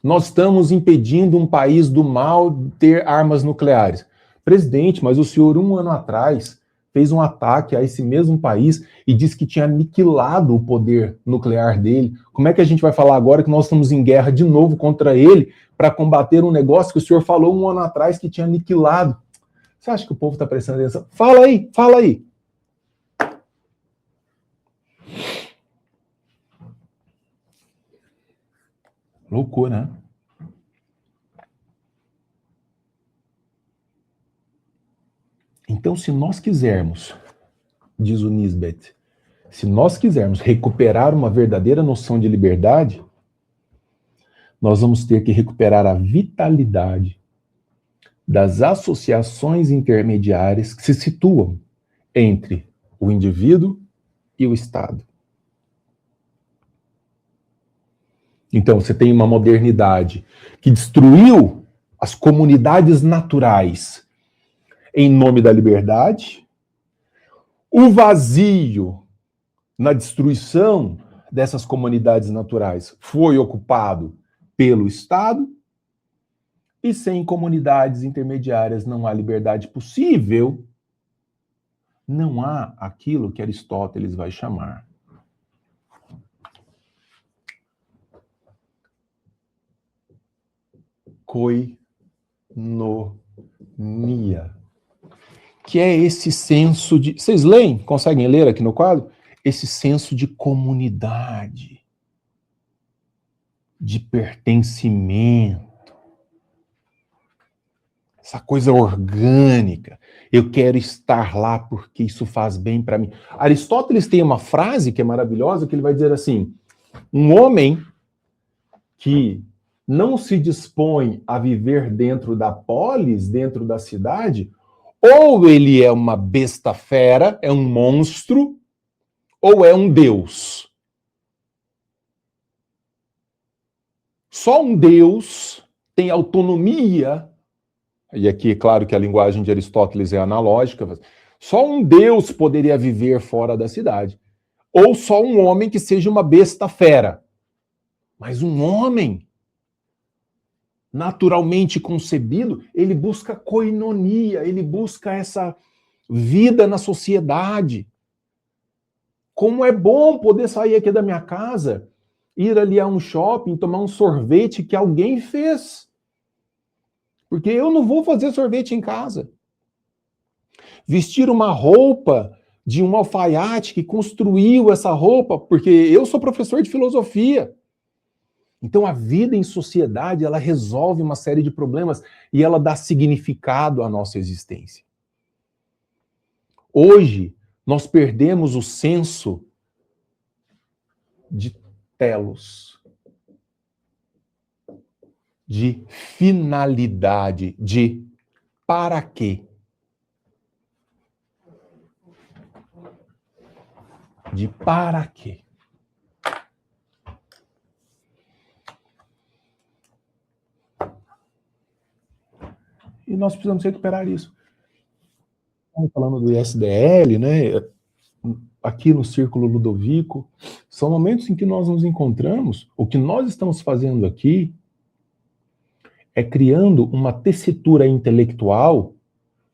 Nós estamos impedindo um país do mal ter armas nucleares. Presidente, mas o senhor, um ano atrás, fez um ataque a esse mesmo país e disse que tinha aniquilado o poder nuclear dele. Como é que a gente vai falar agora que nós estamos em guerra de novo contra ele para combater um negócio que o senhor falou 1 ano atrás que tinha aniquilado? Você acha que o povo está prestando atenção? Fala aí, fala aí. Loucura, né? Então, se nós quisermos, diz o Nisbet, se nós quisermos recuperar uma verdadeira noção de liberdade, nós vamos ter que recuperar a vitalidade das associações intermediárias que se situam entre o indivíduo e o Estado. Então, você tem uma modernidade que destruiu as comunidades naturais em nome da liberdade, o vazio na destruição dessas comunidades naturais foi ocupado pelo Estado, e sem comunidades intermediárias não há liberdade possível, não há aquilo que Aristóteles vai chamar koinonia, que é esse senso de... Vocês leem? Conseguem ler aqui no quadro? Esse senso de comunidade, de pertencimento, essa coisa orgânica. Eu quero estar lá porque isso faz bem para mim. Aristóteles tem uma frase que é maravilhosa, que ele vai dizer assim: um homem que não se dispõe a viver dentro da polis, dentro da cidade, ou ele é uma besta fera, é um monstro, ou é um deus. Só um deus tem autonomia, e aqui é claro que a linguagem de Aristóteles é analógica, só um deus poderia viver fora da cidade. Ou só um homem que seja uma besta fera. Mas um homem naturalmente concebido, ele busca koinonia, ele busca essa vida na sociedade. Como é bom poder sair aqui da minha casa, ir ali a um shopping, tomar um sorvete que alguém fez. Porque eu não vou fazer sorvete em casa. Vestir uma roupa de um alfaiate que construiu essa roupa, porque eu sou professor de filosofia. Então a vida em sociedade, ela resolve uma série de problemas e ela dá significado à nossa existência. Hoje, nós perdemos o senso de telos, de finalidade, de para quê. De para quê. E nós precisamos recuperar isso. Estamos falando do ISDL, né? Aqui no Círculo Ludovico, são momentos em que nós nos encontramos. O que nós estamos fazendo aqui é criando uma tessitura intelectual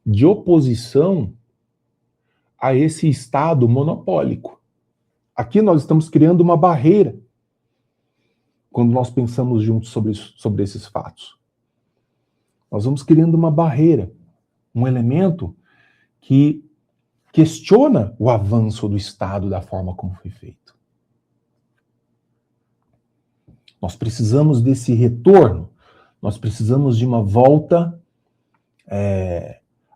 de oposição a esse Estado monopólico. Aqui nós estamos criando uma barreira quando nós pensamos juntos sobre esses fatos. Nós vamos criando uma barreira, um elemento que questiona o avanço do Estado da forma como foi feito. Nós precisamos desse retorno, nós precisamos de uma volta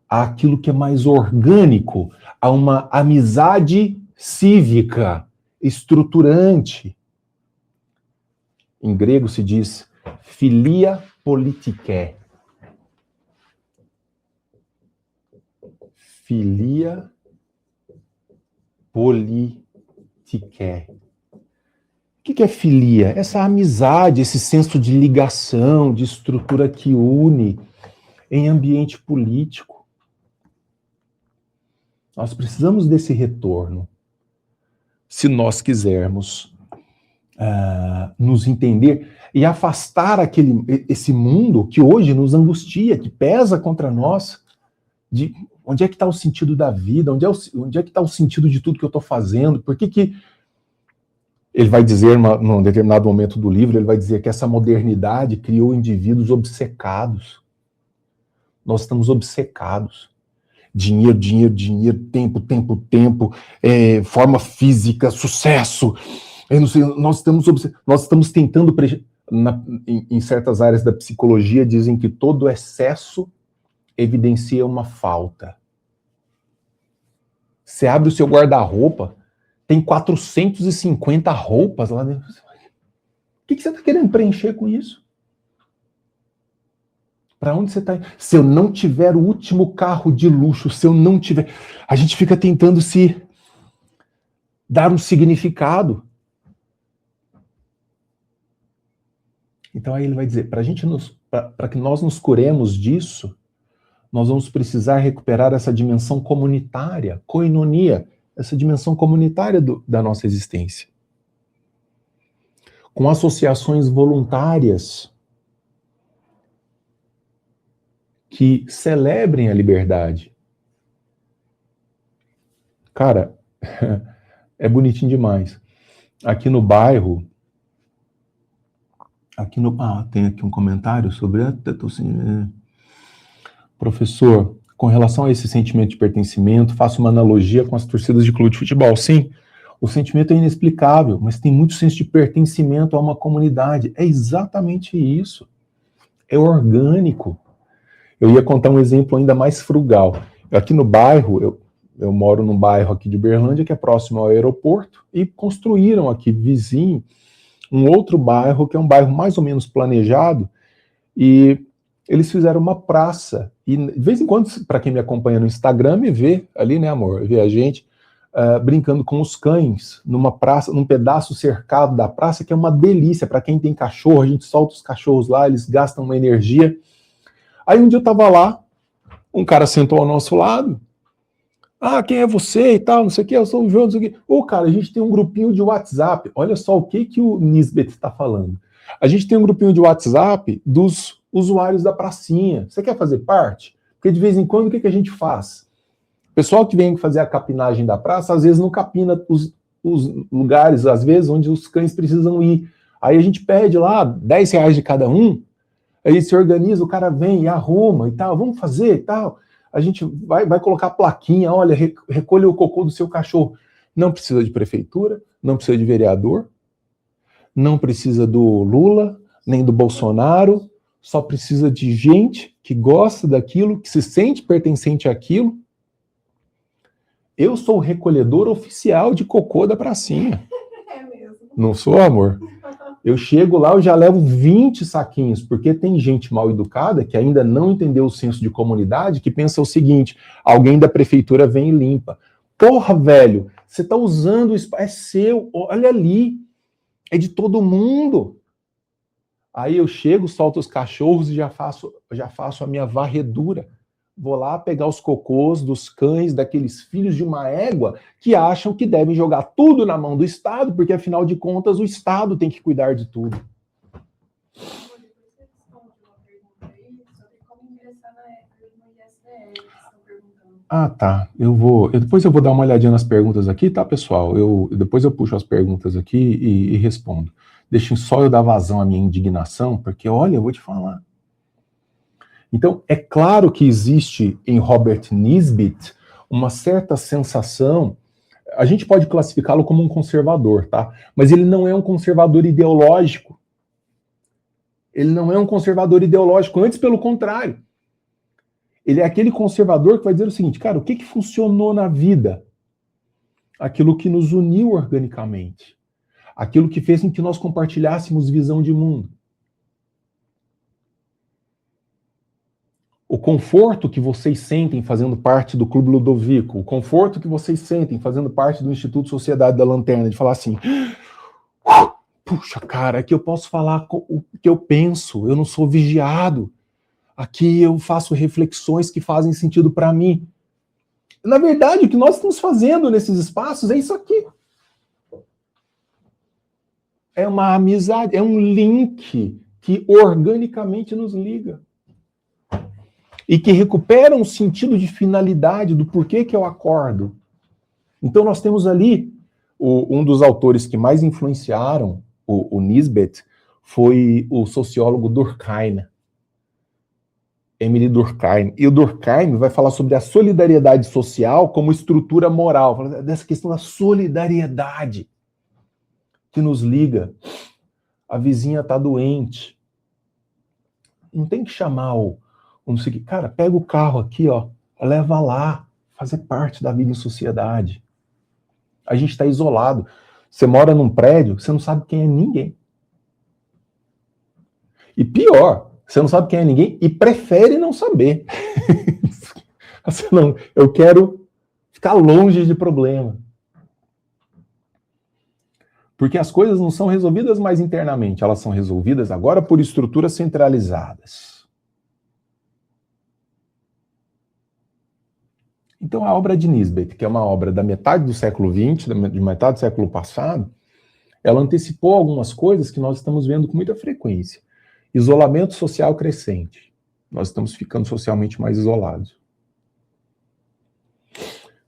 àquilo que é mais orgânico, a uma amizade cívica, estruturante. Em grego se diz philia politicae. Philia politicae. O que é filia? Essa amizade, esse senso de ligação, de estrutura que une em ambiente político. Nós precisamos desse retorno se nós quisermos nos entender e afastar esse mundo que hoje nos angustia, que pesa contra nós, Onde é que está o sentido da vida? Onde é que está o sentido de tudo que eu estou fazendo? Por que ele vai dizer, num determinado momento do livro, ele vai dizer que essa modernidade criou indivíduos obcecados. Nós estamos obcecados. Dinheiro, dinheiro, dinheiro, tempo, tempo, tempo, forma física, sucesso. Eu não sei, nós estamos tentando, em certas áreas da psicologia, dizem que todo excesso evidencia uma falta. Você abre o seu guarda-roupa, tem 450 roupas lá dentro. O que você está querendo preencher com isso? Para onde você está indo? Se eu não tiver o último carro de luxo, se eu não tiver... A gente fica tentando se dar um significado. Então aí ele vai dizer, para que nós nos curemos disso, nós vamos precisar recuperar essa dimensão comunitária, koinonia, essa dimensão comunitária da nossa existência. Com associações voluntárias que celebrem a liberdade. Cara, é bonitinho demais. Aqui no bairro, tem aqui um comentário sobre... Professor, com relação a esse sentimento de pertencimento, faço uma analogia com as torcidas de clube de futebol. Sim, o sentimento é inexplicável, mas tem muito senso de pertencimento a uma comunidade. É exatamente isso. É orgânico. Eu ia contar um exemplo ainda mais frugal. Aqui no bairro, eu moro num bairro aqui de Uberlândia, que é próximo ao aeroporto, e construíram aqui, vizinho, um outro bairro, que é um bairro mais ou menos planejado, e eles fizeram uma praça. E de vez em quando, para quem me acompanha no Instagram, me vê ali, né, amor? Vê a gente brincando com os cães numa praça, num pedaço cercado da praça, que é uma delícia. Para quem tem cachorro, a gente solta os cachorros lá, eles gastam uma energia. Aí um dia eu estava lá, um cara sentou ao nosso lado. Ah, quem é você e tal, não sei o que, eu sou o João, não sei o que. Ô, cara, a gente tem um grupinho de WhatsApp. Olha só o que o Nisbet está falando. A gente tem um grupinho de WhatsApp dos usuários da pracinha. Você quer fazer parte? Porque de vez em quando, o que a gente faz? O pessoal que vem fazer a capinagem da praça, às vezes não capina os lugares, às vezes, onde os cães precisam ir. Aí a gente pede lá R$10 de cada um, aí se organiza, o cara vem e arruma e tal, vamos fazer e tal. A gente vai colocar plaquinha, olha, recolha o cocô do seu cachorro. Não precisa de prefeitura, não precisa de vereador, não precisa do Lula, nem do Bolsonaro, só precisa de gente que gosta daquilo, que se sente pertencente àquilo. Eu sou o recolhedor oficial de cocô da pracinha. É mesmo. Não sou, amor? Eu chego lá, eu já levo 20 saquinhos, porque tem gente mal educada que ainda não entendeu o senso de comunidade, que pensa o seguinte, alguém da prefeitura vem e limpa. Porra, velho, você tá usando o espaço, é seu, olha ali, é de todo mundo. Aí eu chego, solto os cachorros e já faço a minha varredura. Vou lá pegar os cocôs dos cães, daqueles filhos de uma égua, que acham que devem jogar tudo na mão do Estado, porque afinal de contas o Estado tem que cuidar de tudo. Ah, tá. Depois eu vou dar uma olhadinha nas perguntas aqui, tá, pessoal? Depois eu puxo as perguntas aqui e respondo. Deixem só eu dar vazão à minha indignação, porque, olha, eu vou te falar. Então, é claro que existe em Robert Nisbet uma certa sensação, a gente pode classificá-lo como um conservador, tá? Mas ele não é um conservador ideológico. Ele não é um conservador ideológico, antes pelo contrário. Ele é aquele conservador que vai dizer o seguinte, cara, o que funcionou na vida? Aquilo que nos uniu organicamente. Aquilo que fez com que nós compartilhássemos visão de mundo. O conforto que vocês sentem fazendo parte do Clube Ludovico, o conforto que vocês sentem fazendo parte do Instituto Sociedade da Lanterna, de falar assim, puxa, cara, aqui eu posso falar o que eu penso, eu não sou vigiado, aqui eu faço reflexões que fazem sentido para mim. Na verdade, o que nós estamos fazendo nesses espaços é isso aqui. É uma amizade, é um link que organicamente nos liga. e que recuperam o sentido de finalidade do porquê que eu acordo. Então nós temos ali um dos autores que mais influenciaram o Nisbet foi o sociólogo Durkheim, Emile Durkheim. E o Durkheim vai falar sobre a solidariedade social como estrutura moral, dessa questão da solidariedade que nos liga. A vizinha está doente. Não tem que chamar o não sei o que. Cara, pega o carro aqui, ó, leva lá, fazer parte da vida em sociedade. A gente está isolado. Você mora num prédio, você não sabe quem é ninguém. E pior, você não sabe quem é ninguém e prefere não saber. Não, eu quero ficar longe de problema. Porque as coisas não são resolvidas mais internamente, elas são resolvidas agora por estruturas centralizadas. Então a obra de Nisbet, que é uma obra da metade do século XX, de metade do século passado, ela antecipou algumas coisas que nós estamos vendo com muita frequência. Isolamento social crescente. Nós estamos ficando socialmente mais isolados.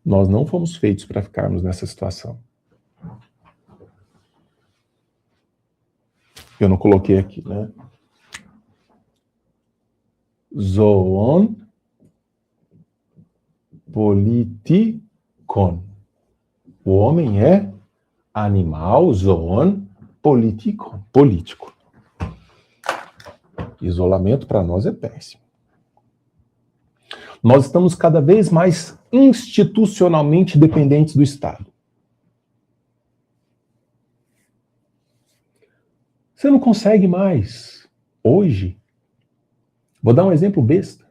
Nós não fomos feitos para ficarmos nessa situação. Eu não coloquei aqui, né? Zoon politikon. O homem é animal, zoon politikon, político. Isolamento para nós é péssimo. Nós estamos cada vez mais institucionalmente dependentes do Estado. Você não consegue mais, hoje, vou dar um exemplo besta,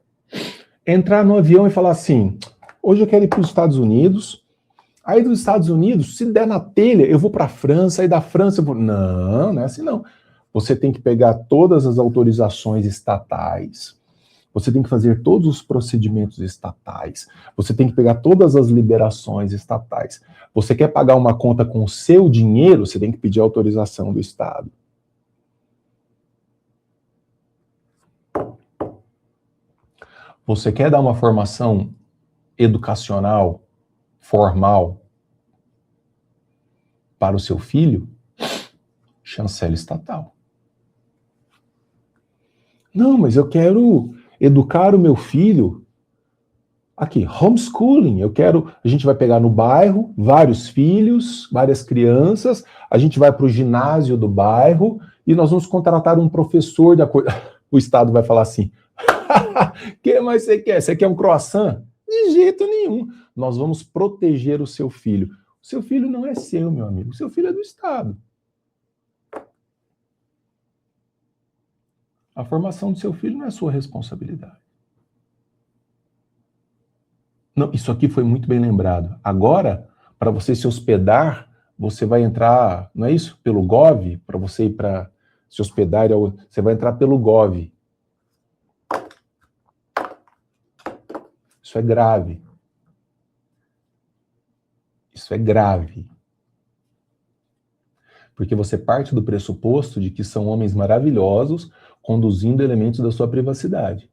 entrar no avião e falar assim, hoje eu quero ir para os Estados Unidos, aí dos Estados Unidos, se der na telha, eu vou para a França, aí da França eu vou... Não, não é assim não. Você tem que pegar todas as autorizações estatais, você tem que fazer todos os procedimentos estatais, você tem que pegar todas as liberações estatais. Você quer pagar uma conta com o seu dinheiro, você tem que pedir autorização do Estado. Você quer dar uma formação educacional, formal, para o seu filho? Chancela estatal. Não, mas eu quero educar o meu filho. Aqui, homeschooling. A gente vai pegar no bairro, vários filhos, várias crianças, a gente vai para o ginásio do bairro e nós vamos contratar um professor da coisa. O Estado vai falar assim, o que mais você quer? Você quer um croissant? De jeito nenhum. Nós vamos proteger o seu filho. O seu filho não é seu, meu amigo. O seu filho é do Estado. A formação do seu filho não é sua responsabilidade. Não, isso aqui foi muito bem lembrado. Agora, para você se hospedar, você vai entrar, não é isso? Pelo Gov, para você ir para se hospedar, você vai entrar pelo Gov. Isso é grave. Isso é grave. Porque você parte do pressuposto de que são homens maravilhosos conduzindo elementos da sua privacidade.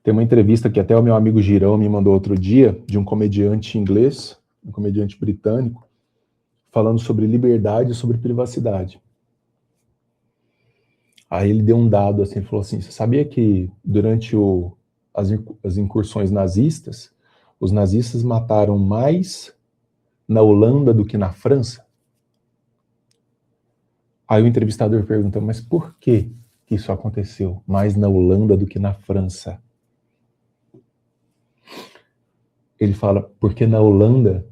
Tem uma entrevista que até o meu amigo Girão me mandou outro dia, de um comediante inglês, um comediante britânico, falando sobre liberdade e sobre privacidade. Aí ele deu um dado assim, falou assim, você sabia que durante as incursões nazistas, os nazistas mataram mais na Holanda do que na França? Aí o entrevistador perguntou, mas por que isso aconteceu mais na Holanda do que na França? Ele fala, porque na Holanda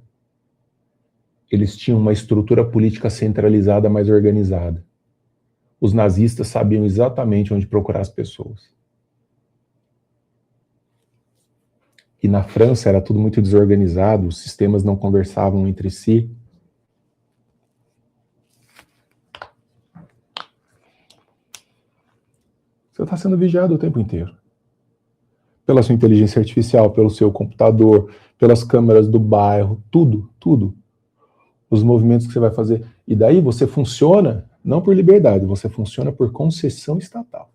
eles tinham uma estrutura política centralizada mais organizada. Os nazistas sabiam exatamente onde procurar as pessoas. E na França era tudo muito desorganizado, os sistemas não conversavam entre si. Você está sendo vigiado o tempo inteiro. Pela sua inteligência artificial, pelo seu computador, pelas câmeras do bairro, tudo, tudo. Os movimentos que você vai fazer. E daí você funciona, não por liberdade, você funciona por concessão estatal.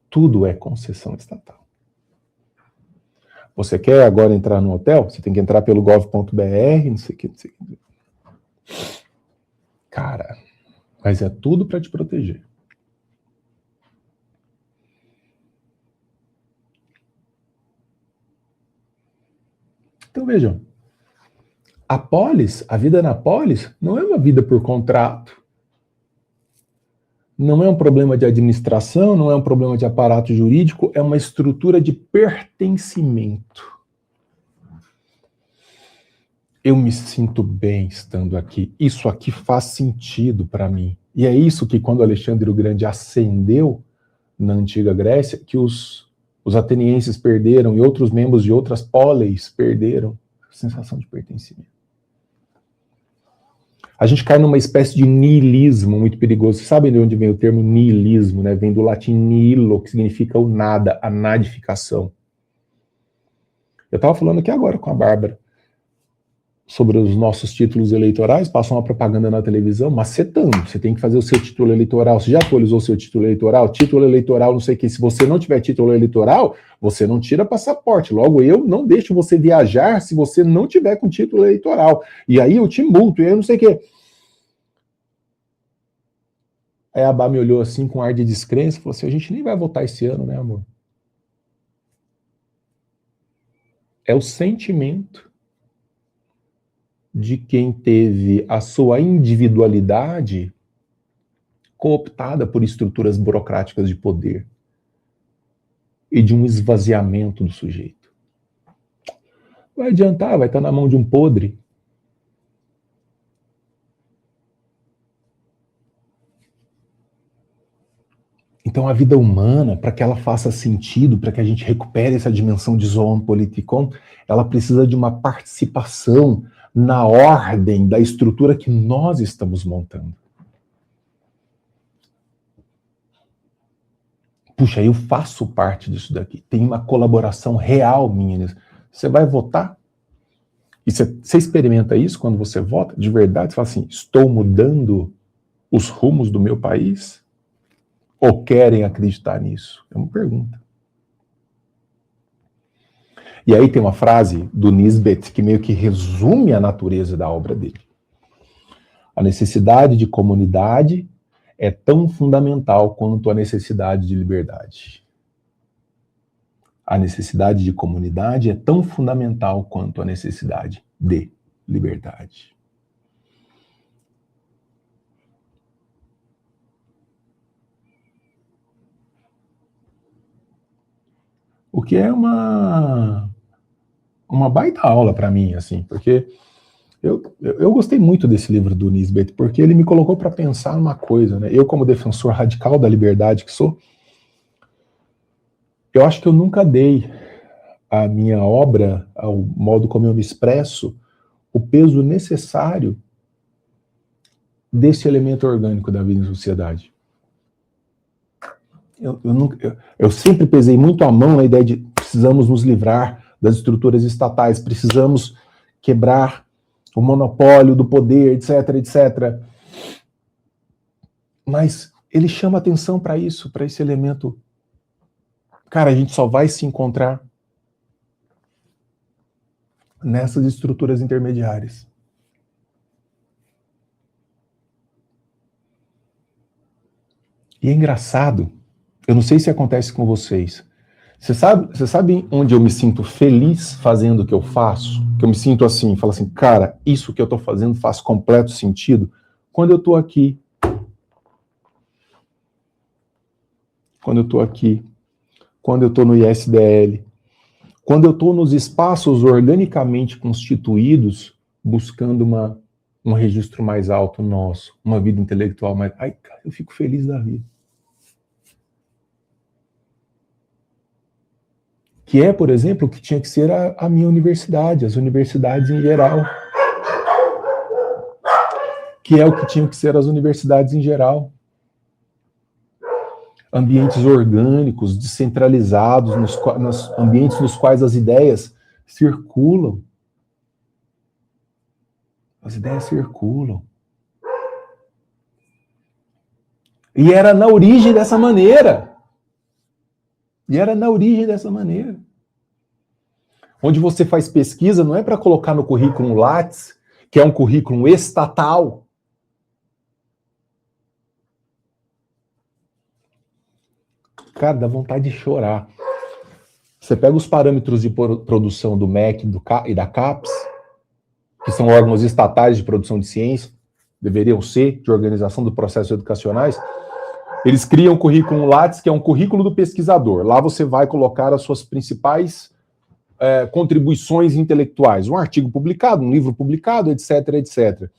Tudo é concessão estatal. Você quer agora entrar no hotel? Você tem que entrar pelo gov.br, não sei o que, não sei o que. Cara, mas é tudo para te proteger. Então vejam, a vida na polis, não é uma vida por contrato. Não é um problema de administração, não é um problema de aparato jurídico, é uma estrutura de pertencimento. Eu me sinto bem estando aqui. Isso aqui faz sentido para mim. E é isso que, quando Alexandre o Grande ascendeu na antiga Grécia, que os atenienses perderam e outros membros de outras poleis perderam a sensação de pertencimento. A gente cai numa espécie de niilismo muito perigoso. Vocês sabem de onde vem o termo niilismo, né? Vem do latim nihilo, que significa o nada, a nadificação. Eu estava falando aqui agora com a Bárbara sobre os nossos títulos eleitorais, passou uma propaganda na televisão, macetando, você tem que fazer o seu título eleitoral. Você já atualizou o seu título eleitoral? Título eleitoral, não sei o que. Se você não tiver título eleitoral, você não tira passaporte. Logo, eu não deixo você viajar se você não tiver com título eleitoral. E aí eu te multo, e aí eu não sei o que. Aí a Bá me olhou assim com ar de descrença e falou assim, a gente nem vai votar esse ano, né, amor? É o sentimento de quem teve a sua individualidade cooptada por estruturas burocráticas de poder e de um esvaziamento do sujeito. Vai adiantar, vai estar na mão de um podre. Então a vida humana, para que ela faça sentido, para que a gente recupere essa dimensão de zoon politikon, ela precisa de uma participação na ordem da estrutura que nós estamos montando. Puxa, eu faço parte disso daqui. Tem uma colaboração real minha nisso. Você vai votar? E você experimenta isso quando você vota? De verdade, você fala assim, estou mudando os rumos do meu país? Ou querem acreditar nisso? É uma pergunta. E aí tem uma frase do Nisbet que meio que resume a natureza da obra dele. A necessidade de comunidade é tão fundamental quanto a necessidade de liberdade. A necessidade de comunidade é tão fundamental quanto a necessidade de liberdade. O que é uma baita aula para mim, assim, porque eu gostei muito desse livro do Nisbet, porque ele me colocou para pensar numa coisa, né? Eu, como defensor radical da liberdade que sou, eu acho que eu nunca dei à minha obra, ao modo como eu me expresso, o peso necessário desse elemento orgânico da vida em sociedade. Eu sempre pesei muito a mão na ideia de precisamos nos livrar das estruturas estatais, precisamos quebrar o monopólio do poder, etc, etc. Mas ele chama atenção para isso, para esse elemento. Cara, a gente só vai se encontrar nessas estruturas intermediárias. E é engraçado, eu não sei se acontece com vocês. Você sabe onde eu me sinto feliz fazendo o que eu faço? Que eu me sinto assim, falo assim, cara, isso que eu estou fazendo faz completo sentido? Quando eu estou aqui. Quando eu estou aqui. Quando eu estou no ISDL. Quando eu estou nos espaços organicamente constituídos, buscando um registro mais alto nosso, uma vida intelectual mais... Ai, cara, eu fico feliz da vida. Que é, por exemplo, o que tinha que ser a minha universidade, as universidades em geral. Que é o que tinham que ser as universidades em geral. Ambientes orgânicos, descentralizados, nos ambientes nos quais as ideias circulam. As ideias circulam. E era na origem dessa maneira. E era na origem dessa maneira. Onde você faz pesquisa não é para colocar no currículo Lattes, que é um currículo estatal. Cara, dá vontade de chorar. Você pega os parâmetros de produção do MEC e da CAPES, que são órgãos estatais de produção de ciência, deveriam ser, de organização dos processos educacionais, eles criam o currículo Lattes, que é um currículo do pesquisador. Lá você vai colocar as suas principais contribuições intelectuais, um artigo publicado, um livro publicado, etc, etc.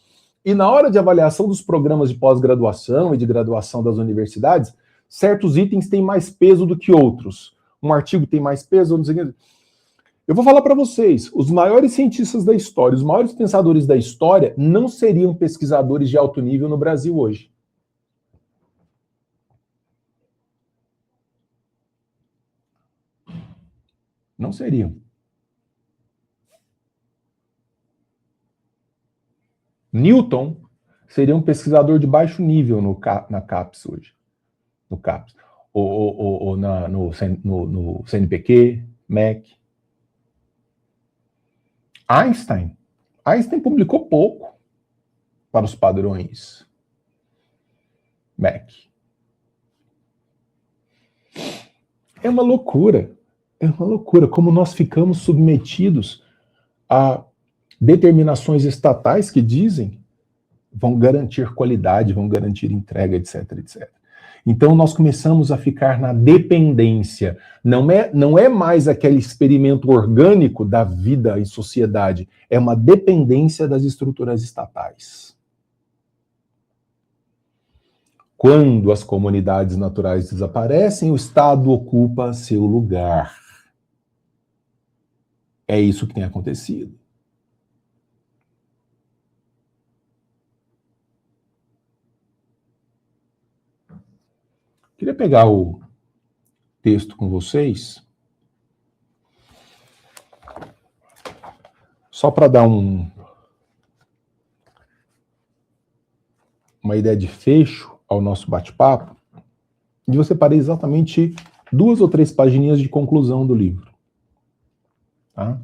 E na hora de avaliação dos programas de pós-graduação e de graduação das universidades, certos itens têm mais peso do que outros. Um artigo tem mais peso, não sei o que. Eu vou falar para vocês, os maiores cientistas da história, os maiores pensadores da história não seriam pesquisadores de alto nível no Brasil hoje. Não seriam. Newton seria um pesquisador de baixo nível na CAPES hoje. No CAPES. Ou no CNPq, MEC. Einstein publicou pouco para os padrões MEC. É uma loucura como nós ficamos submetidos a determinações estatais que dizem vão garantir qualidade, vão garantir entrega, etc, etc. Então nós começamos a ficar na dependência. Não é mais aquele experimento orgânico da vida em sociedade, é uma dependência das estruturas estatais. Quando as comunidades naturais desaparecem, o Estado ocupa seu lugar. É isso que tem acontecido. Queria pegar o texto com vocês, só para dar uma ideia de fecho ao nosso bate-papo, e eu separei exatamente 2 ou 3 pagininhas de conclusão do livro. Tá?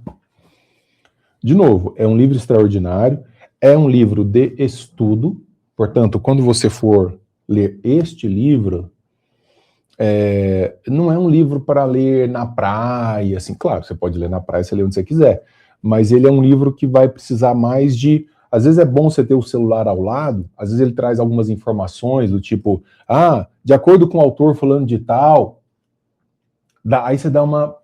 De novo, é um livro extraordinário, é um livro de estudo, portanto, quando você for ler este livro, não é um livro para ler na praia, assim, claro, você pode ler na praia, você lê onde você quiser, mas ele é um livro que vai precisar mais de, às vezes é bom você ter o celular ao lado, às vezes ele traz algumas informações do tipo, de acordo com o autor fulano de tal, aí você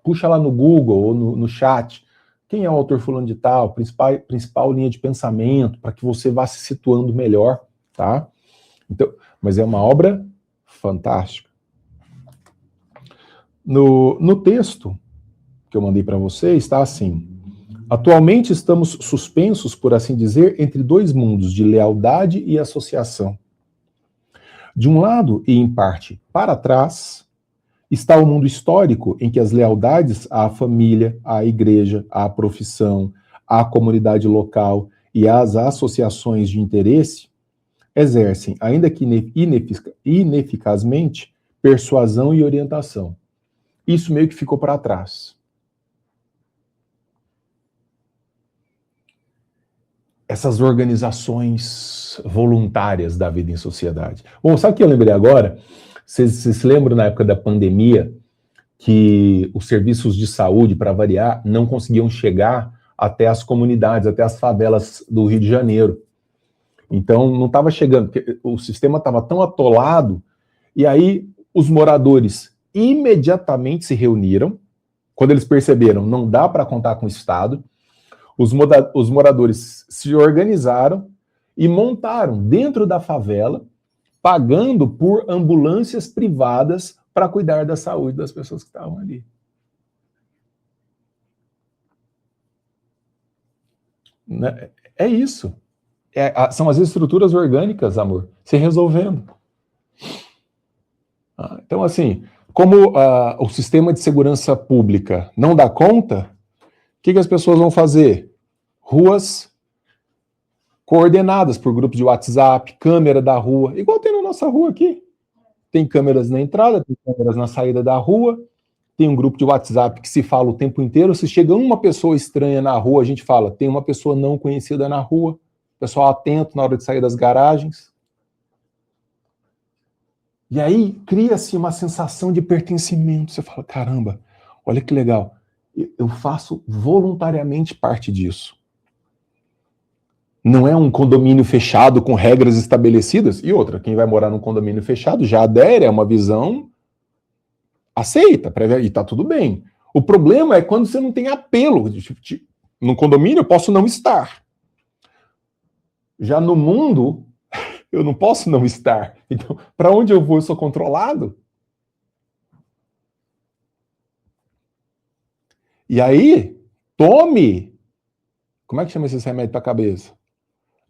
puxa lá no Google ou no chat, quem é o autor fulano de tal, principal linha de pensamento, para que você vá se situando melhor, tá? Então, mas é uma obra fantástica. No texto que eu mandei para vocês, está assim: atualmente estamos suspensos, por assim dizer, entre 2 mundos de lealdade e associação. De um lado, e em parte para trás, está o mundo histórico, em que as lealdades à família, à igreja, à profissão, à comunidade local e às associações de interesse exercem, ainda que ineficazmente, persuasão e orientação. Isso meio que ficou para trás. Essas organizações voluntárias da vida em sociedade. Bom, sabe o que eu lembrei agora? Vocês se lembram na época da pandemia que os serviços de saúde, para variar, não conseguiam chegar até as comunidades, até as favelas do Rio de Janeiro. Então não estava chegando, porque o sistema estava tão atolado, e aí os moradores imediatamente se reuniram, quando eles perceberam, não dá para contar com o Estado, os moradores se organizaram e montaram dentro da favela, pagando por ambulâncias privadas para cuidar da saúde das pessoas que estavam ali. É isso. São as estruturas orgânicas, amor, se resolvendo. Então, assim, como o sistema de segurança pública não dá conta, o que as pessoas vão fazer? Ruas coordenadas por grupos de WhatsApp, câmera da rua, igual tem na nossa rua aqui. Tem câmeras na entrada, tem câmeras na saída da rua, tem um grupo de WhatsApp que se fala o tempo inteiro, se chega uma pessoa estranha na rua, a gente fala, tem uma pessoa não conhecida na rua, pessoal atento na hora de sair das garagens. E aí cria-se uma sensação de pertencimento. Você fala, caramba, olha que legal, eu faço voluntariamente parte disso. Não é um condomínio fechado com regras estabelecidas. E outra, quem vai morar num condomínio fechado já adere a uma visão aceita, e tá tudo bem. O problema é quando você não tem apelo. No condomínio eu posso não estar. Já no mundo, eu não posso não estar. Então, para onde eu vou, eu sou controlado. E aí, tome. Como é que chama esse remédio para a cabeça?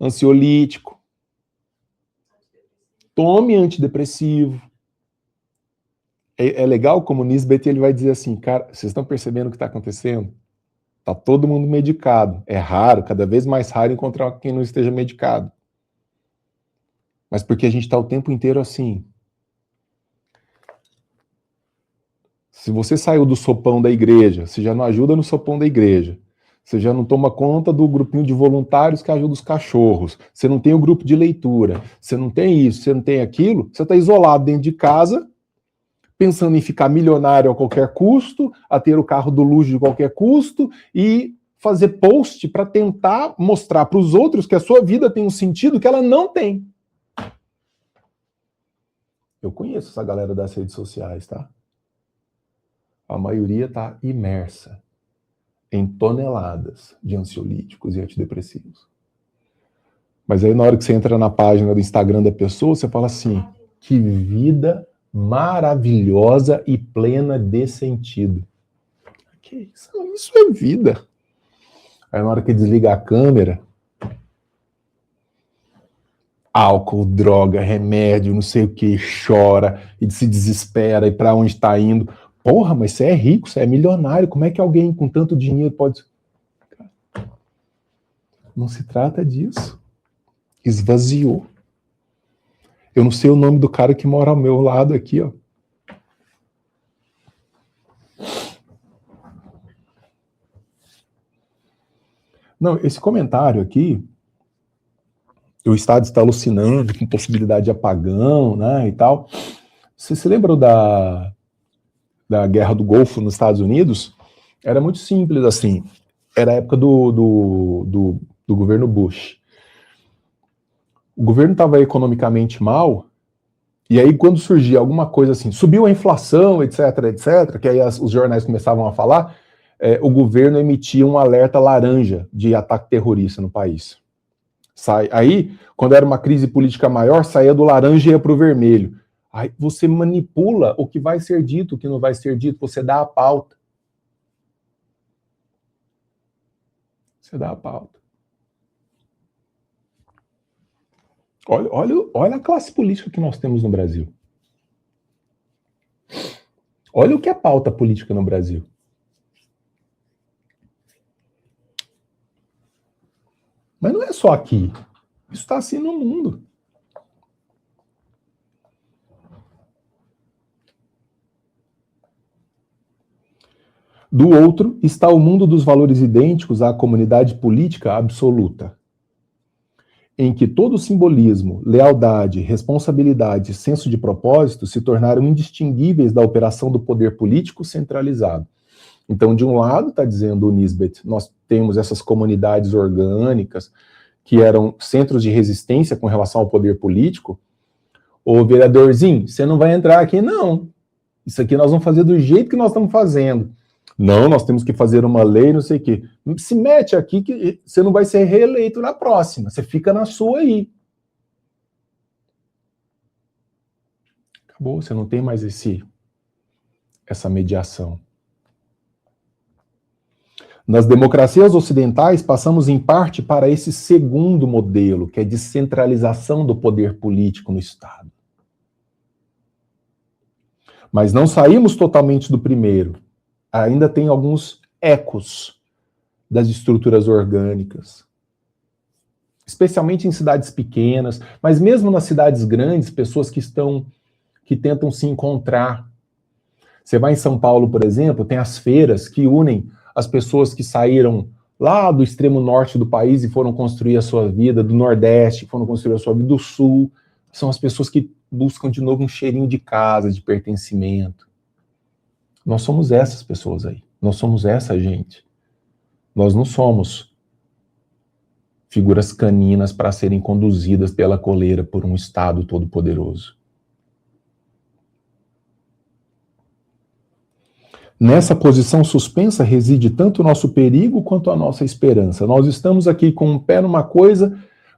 Ansiolítico. Tome antidepressivo. É legal como o Nisbet ele vai dizer assim, cara, vocês estão percebendo o que está acontecendo? Está todo mundo medicado. É raro, cada vez mais raro encontrar quem não esteja medicado. Mas porque a gente está o tempo inteiro assim. Se você saiu do sopão da igreja, você já não ajuda no sopão da igreja. Você já não toma conta do grupinho de voluntários que ajuda os cachorros. Você não tem o grupo de leitura. Você não tem isso, você não tem aquilo. Você está isolado dentro de casa, pensando em ficar milionário a qualquer custo, a ter o carro do luxo de qualquer custo e fazer post para tentar mostrar para os outros que a sua vida tem um sentido que ela não tem. Eu conheço essa galera das redes sociais, tá? A maioria está imersa em toneladas de ansiolíticos e antidepressivos. Mas aí na hora que você entra na página do Instagram da pessoa, você fala assim, que vida maravilhosa e plena de sentido. Que isso é vida. Aí na hora que desliga a câmera, álcool, droga, remédio, não sei o que, chora e se desespera e para onde está indo. Porra, mas você é rico, você é milionário, como é que alguém com tanto dinheiro pode... Não se trata disso. Esvaziou. Eu não sei o nome do cara que mora ao meu lado aqui, ó. Não, esse comentário aqui, o Estado está alucinando com possibilidade de apagão, né, e tal. Você se lembra da Guerra do Golfo nos Estados Unidos? Era muito simples, assim. Era a época do governo Bush. O governo estava economicamente mal, e aí quando surgia alguma coisa assim, subiu a inflação, etc, etc, que aí os jornais começavam a falar, o governo emitia um alerta laranja de ataque terrorista no país. Aí, quando era uma crise política maior, saía do laranja e ia para o vermelho. Aí você manipula o que vai ser dito, o que não vai ser dito, você dá a pauta. Você dá a pauta. Olha a classe política que nós temos no Brasil. Olha o que é pauta política no Brasil. Mas não é só aqui. Isso está assim no mundo. Do outro está o mundo dos valores idênticos à comunidade política absoluta, em que todo simbolismo, lealdade, responsabilidade e senso de propósito se tornaram indistinguíveis da operação do poder político centralizado. Então, de um lado, está dizendo o Nisbet, nós temos essas comunidades orgânicas que eram centros de resistência com relação ao poder político. Ô, vereadorzinho, você não vai entrar aqui, não. Isso aqui nós vamos fazer do jeito que nós estamos fazendo. Não, nós temos que fazer uma lei, não sei o quê. Se mete aqui que você não vai ser reeleito na próxima. Você fica na sua aí. Acabou, você não tem mais essa mediação. Nas democracias ocidentais, passamos em parte para esse segundo modelo, que é de centralização do poder político no Estado. Mas não saímos totalmente do primeiro. Ainda tem alguns ecos das estruturas orgânicas. Especialmente em cidades pequenas, mas mesmo nas cidades grandes, pessoas que tentam se encontrar. Você vai em São Paulo, por exemplo, tem as feiras que unem as pessoas que saíram lá do extremo norte do país e foram construir a sua vida, do nordeste, foram construir a sua vida, do sul. São as pessoas que buscam de novo um cheirinho de casa, de pertencimento. Nós somos essas pessoas aí. Nós somos essa gente. Nós não somos figuras caninas para serem conduzidas pela coleira por um Estado todo-poderoso. Nessa posição suspensa reside tanto o nosso perigo quanto a nossa esperança. Nós estamos aqui com um pé numa coisa,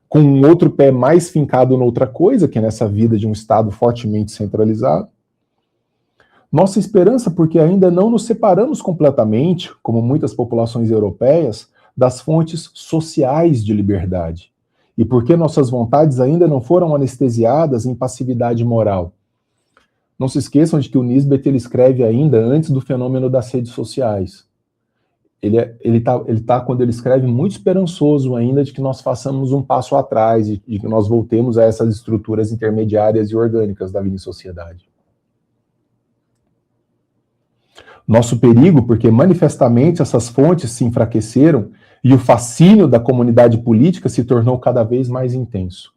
com um outro pé mais fincado noutra coisa, que é nessa vida de um Estado fortemente centralizado. Nossa esperança, porque ainda não nos separamos completamente, como muitas populações europeias, das fontes sociais de liberdade. E porque nossas vontades ainda não foram anestesiadas em passividade moral. Não se esqueçam de que o Nisbet ele escreve ainda antes do fenômeno das redes sociais. Ele tá, quando ele escreve, muito esperançoso ainda de que nós façamos um passo atrás, de que nós voltemos a essas estruturas intermediárias e orgânicas da vida em sociedade. Nosso perigo, porque manifestamente essas fontes se enfraqueceram e o fascínio da comunidade política se tornou cada vez mais intenso.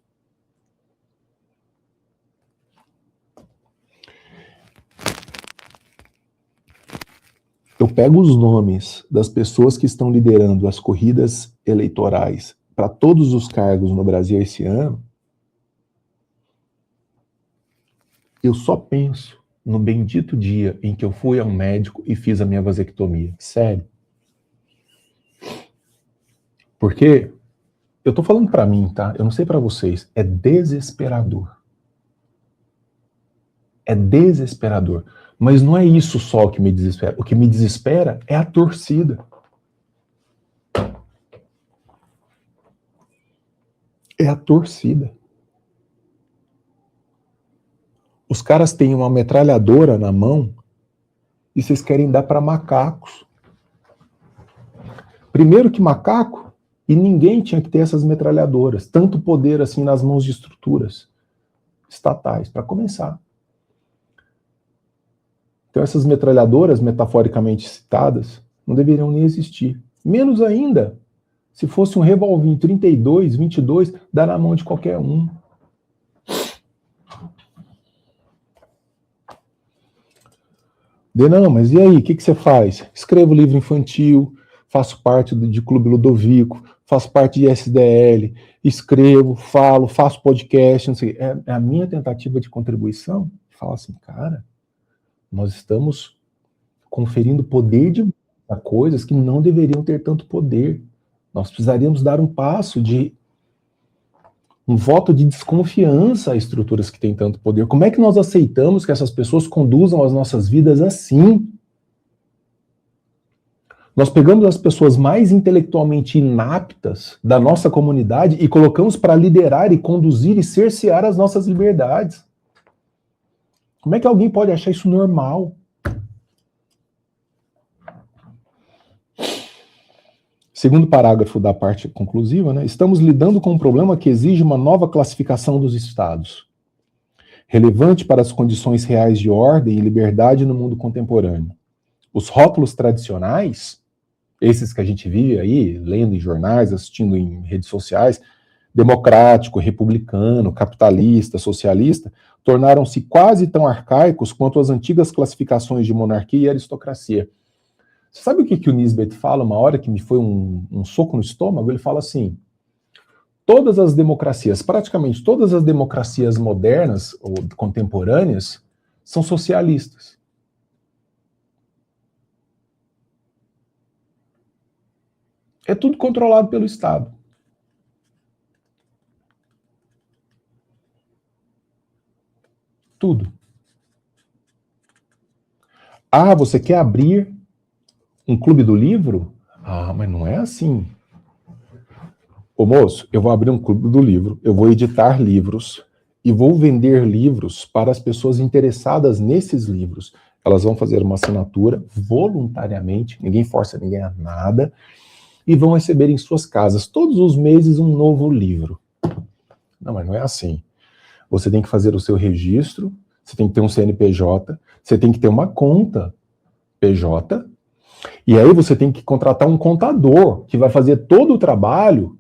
Eu pego os nomes das pessoas que estão liderando as corridas eleitorais para todos os cargos no Brasil esse ano, eu só penso no bendito dia em que eu fui ao médico e fiz a minha vasectomia. Sério. Porque, eu tô falando para mim, tá? Eu não sei para vocês, é desesperador. É desesperador. Mas não é isso só o que me desespera. O que me desespera é a torcida. É a torcida. Os caras têm uma metralhadora na mão e vocês querem dar para macacos. Primeiro que macaco, e ninguém tinha que ter essas metralhadoras, tanto poder assim nas mãos de estruturas estatais, para começar. Então essas metralhadoras, metaforicamente citadas, não deveriam nem existir. Menos ainda, se fosse um revólver 32, 22, dá na mão de qualquer um. Não, mas e aí, o que você faz? Escrevo livro infantil, faço parte de Clube Ludovico, faço parte de SDL, escrevo, falo, faço podcast, não sei. É a minha tentativa de contribuição. Fala assim, cara, nós estamos conferindo poder de coisas que não deveriam ter tanto poder. Nós precisaríamos dar um passo de um voto de desconfiança a estruturas que têm tanto poder. Como é que nós aceitamos que essas pessoas conduzam as nossas vidas assim? Nós pegamos as pessoas mais intelectualmente inaptas da nossa comunidade e colocamos para liderar e conduzir e cercear as nossas liberdades. Como é que alguém pode achar isso normal? Segundo parágrafo da parte conclusiva, né, estamos lidando com um problema que exige uma nova classificação dos estados, relevante para as condições reais de ordem e liberdade no mundo contemporâneo. Os rótulos tradicionais, esses que a gente vive aí, lendo em jornais, assistindo em redes sociais, democrático, republicano, capitalista, socialista, tornaram-se quase tão arcaicos quanto as antigas classificações de monarquia e aristocracia. Você sabe o que o Nisbet fala uma hora que me foi um soco no estômago? Ele fala assim, todas as democracias, praticamente todas as democracias modernas ou contemporâneas são socialistas. É tudo controlado pelo Estado. Tudo. Ah, você quer abrir um clube do livro? Ah, mas não é assim. Ô moço, eu vou abrir um clube do livro, eu vou editar livros e vou vender livros para as pessoas interessadas nesses livros. Elas vão fazer uma assinatura voluntariamente, ninguém força ninguém a nada, e vão receber em suas casas todos os meses um novo livro. Não, mas não é assim. Você tem que fazer o seu registro, você tem que ter um CNPJ, você tem que ter uma conta PJ, e aí você tem que contratar um contador que vai fazer todo o trabalho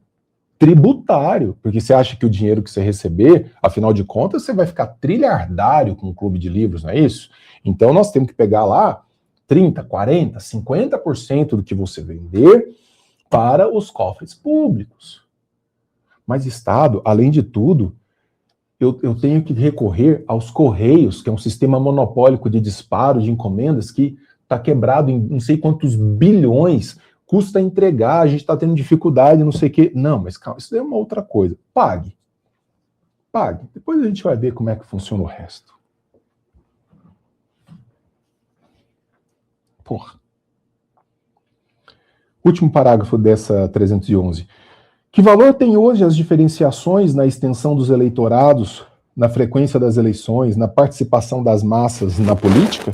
tributário, porque você acha que o dinheiro que você receber, afinal de contas, você vai ficar trilhardário com o clube de livros, não é isso? Então nós temos que pegar lá 30, 40, 50% do que você vender para os cofres públicos. Mas Estado, além de tudo, eu tenho que recorrer aos Correios, que é um sistema monopólico de disparo de encomendas que está quebrado em não sei quantos bilhões, custa entregar, a gente está tendo dificuldade, não sei o quê. Não, mas calma, isso é uma outra coisa. Pague. Pague. Depois a gente vai ver como é que funciona o resto. Porra. Último parágrafo dessa 311. Que valor tem hoje as diferenciações na extensão dos eleitorados, na frequência das eleições, na participação das massas na política?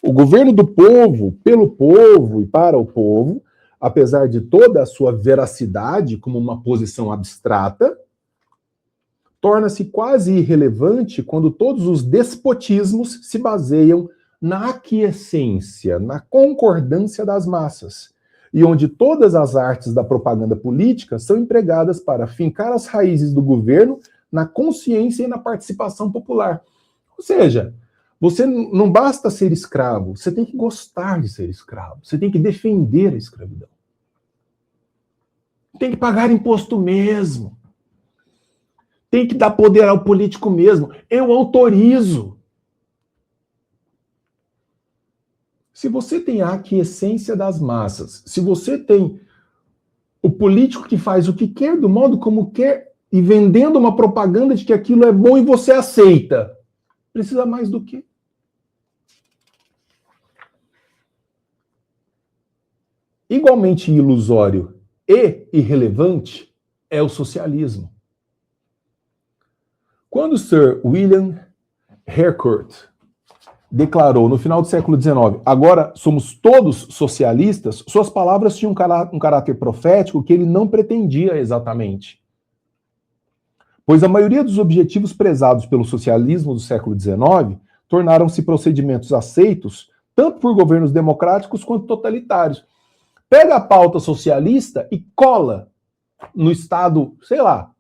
O governo do povo, pelo povo e para o povo, apesar de toda a sua veracidade como uma posição abstrata, torna-se quase irrelevante quando todos os despotismos se baseiam na aquiescência, na concordância das massas, e onde todas as artes da propaganda política são empregadas para fincar as raízes do governo na consciência e na participação popular. Ou seja, você não basta ser escravo, você tem que gostar de ser escravo, você tem que defender a escravidão. Tem que pagar imposto mesmo. Tem que dar poder ao político mesmo. Eu autorizo. Se você tem a aquiescência das massas, se você tem o político que faz o que quer, do modo como quer, e vendendo uma propaganda de que aquilo é bom e você aceita, precisa mais do quê? Igualmente ilusório e irrelevante é o socialismo. Quando Sir William Harcourt declarou no final do século XIX, agora somos todos socialistas, suas palavras tinham um caráter profético que ele não pretendia exatamente. Pois a maioria dos objetivos prezados pelo socialismo do século XIX tornaram-se procedimentos aceitos tanto por governos democráticos quanto totalitários. Pega a pauta socialista e cola no Estado, sei lá,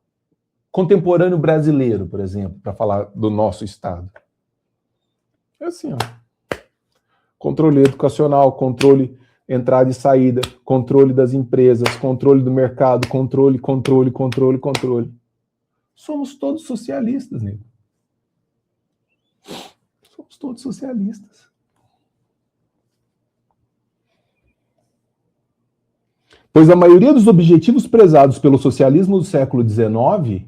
contemporâneo brasileiro, por exemplo, para falar do nosso Estado. É assim, ó. Controle educacional, controle entrada e saída, controle das empresas, controle do mercado, controle. Somos todos socialistas, nego. Somos todos socialistas. Pois a maioria dos objetivos prezados pelo socialismo do século XIX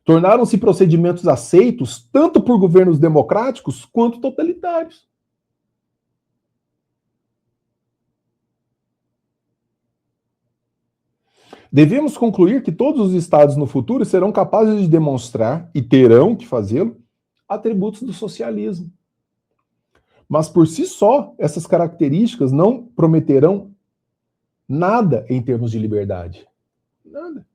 tornaram-se procedimentos aceitos tanto por governos democráticos quanto totalitários. Devemos concluir que todos os estados no futuro serão capazes de demonstrar, e terão que fazê-lo, atributos do socialismo. Mas por si só, essas características não prometerão nada em termos de liberdade. Nada.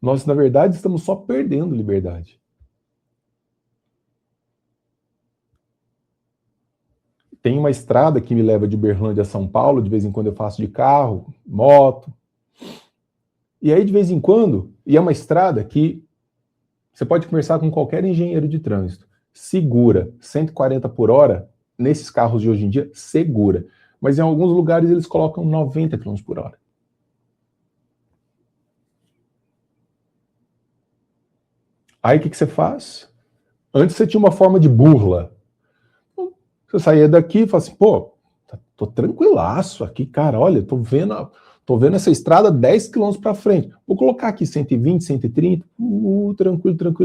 Nós, na verdade, estamos só perdendo liberdade. Tem uma estrada que me leva de Uberlândia a São Paulo, de vez em quando eu faço de carro, moto. E aí, de vez em quando, e é uma estrada que você pode conversar com qualquer engenheiro de trânsito. Segura, 140 por hora, nesses carros de hoje em dia, segura. Mas em alguns lugares eles colocam 90 km por hora. Aí o que você faz? Antes você tinha uma forma de burla. Você saía daqui e falava assim, pô, tô tranquilaço aqui, cara, olha, tô vendo essa estrada 10 km para frente. Vou colocar aqui 120, 130,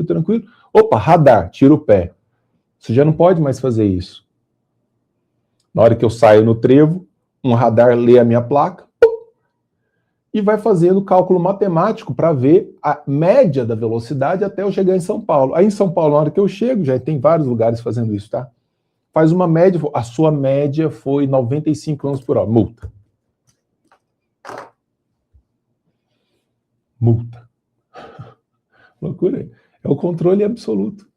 tranquilo. Opa, radar, tira o pé. Você já não pode mais fazer isso. Na hora que eu saio no trevo, um radar lê a minha placa e vai fazendo cálculo matemático para ver a média da velocidade até eu chegar em São Paulo. Aí em São Paulo, na hora que eu chego, já tem vários lugares fazendo isso, tá? Faz uma média, a sua média foi 95 km por hora. Multa. Loucura. É o controle absoluto.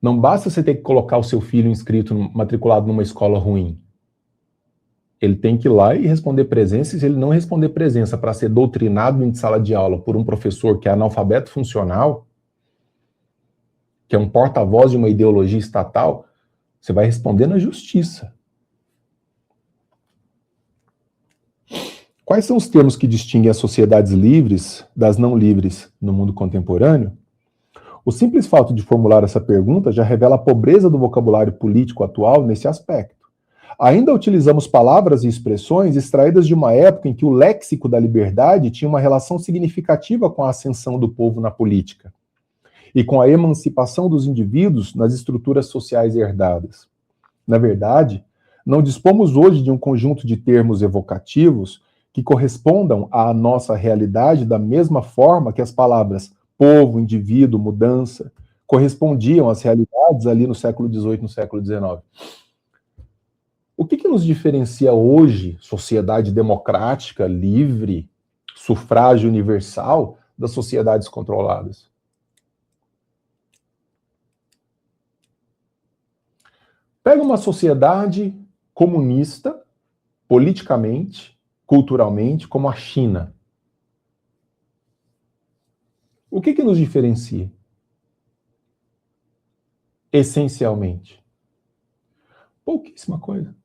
Não basta você ter que colocar o seu filho inscrito, matriculado numa escola ruim. Ele tem que ir lá e responder presença, e se ele não responder presença para ser doutrinado em sala de aula por um professor que é analfabeto funcional, que é um porta-voz de uma ideologia estatal, você vai responder na justiça. Quais são os termos que distinguem as sociedades livres das não livres no mundo contemporâneo? O simples fato de formular essa pergunta já revela a pobreza do vocabulário político atual nesse aspecto. Ainda utilizamos palavras e expressões extraídas de uma época em que o léxico da liberdade tinha uma relação significativa com a ascensão do povo na política e com a emancipação dos indivíduos nas estruturas sociais herdadas. Na verdade, não dispomos hoje de um conjunto de termos evocativos que correspondam à nossa realidade da mesma forma que as palavras povo, indivíduo, mudança correspondiam às realidades ali no século XVIII, no século XIX. O que nos diferencia hoje, sociedade democrática, livre, sufrágio universal, das sociedades controladas? Pega uma sociedade comunista, politicamente, culturalmente, como a China. O que nos diferencia? Essencialmente. Pouquíssima coisa.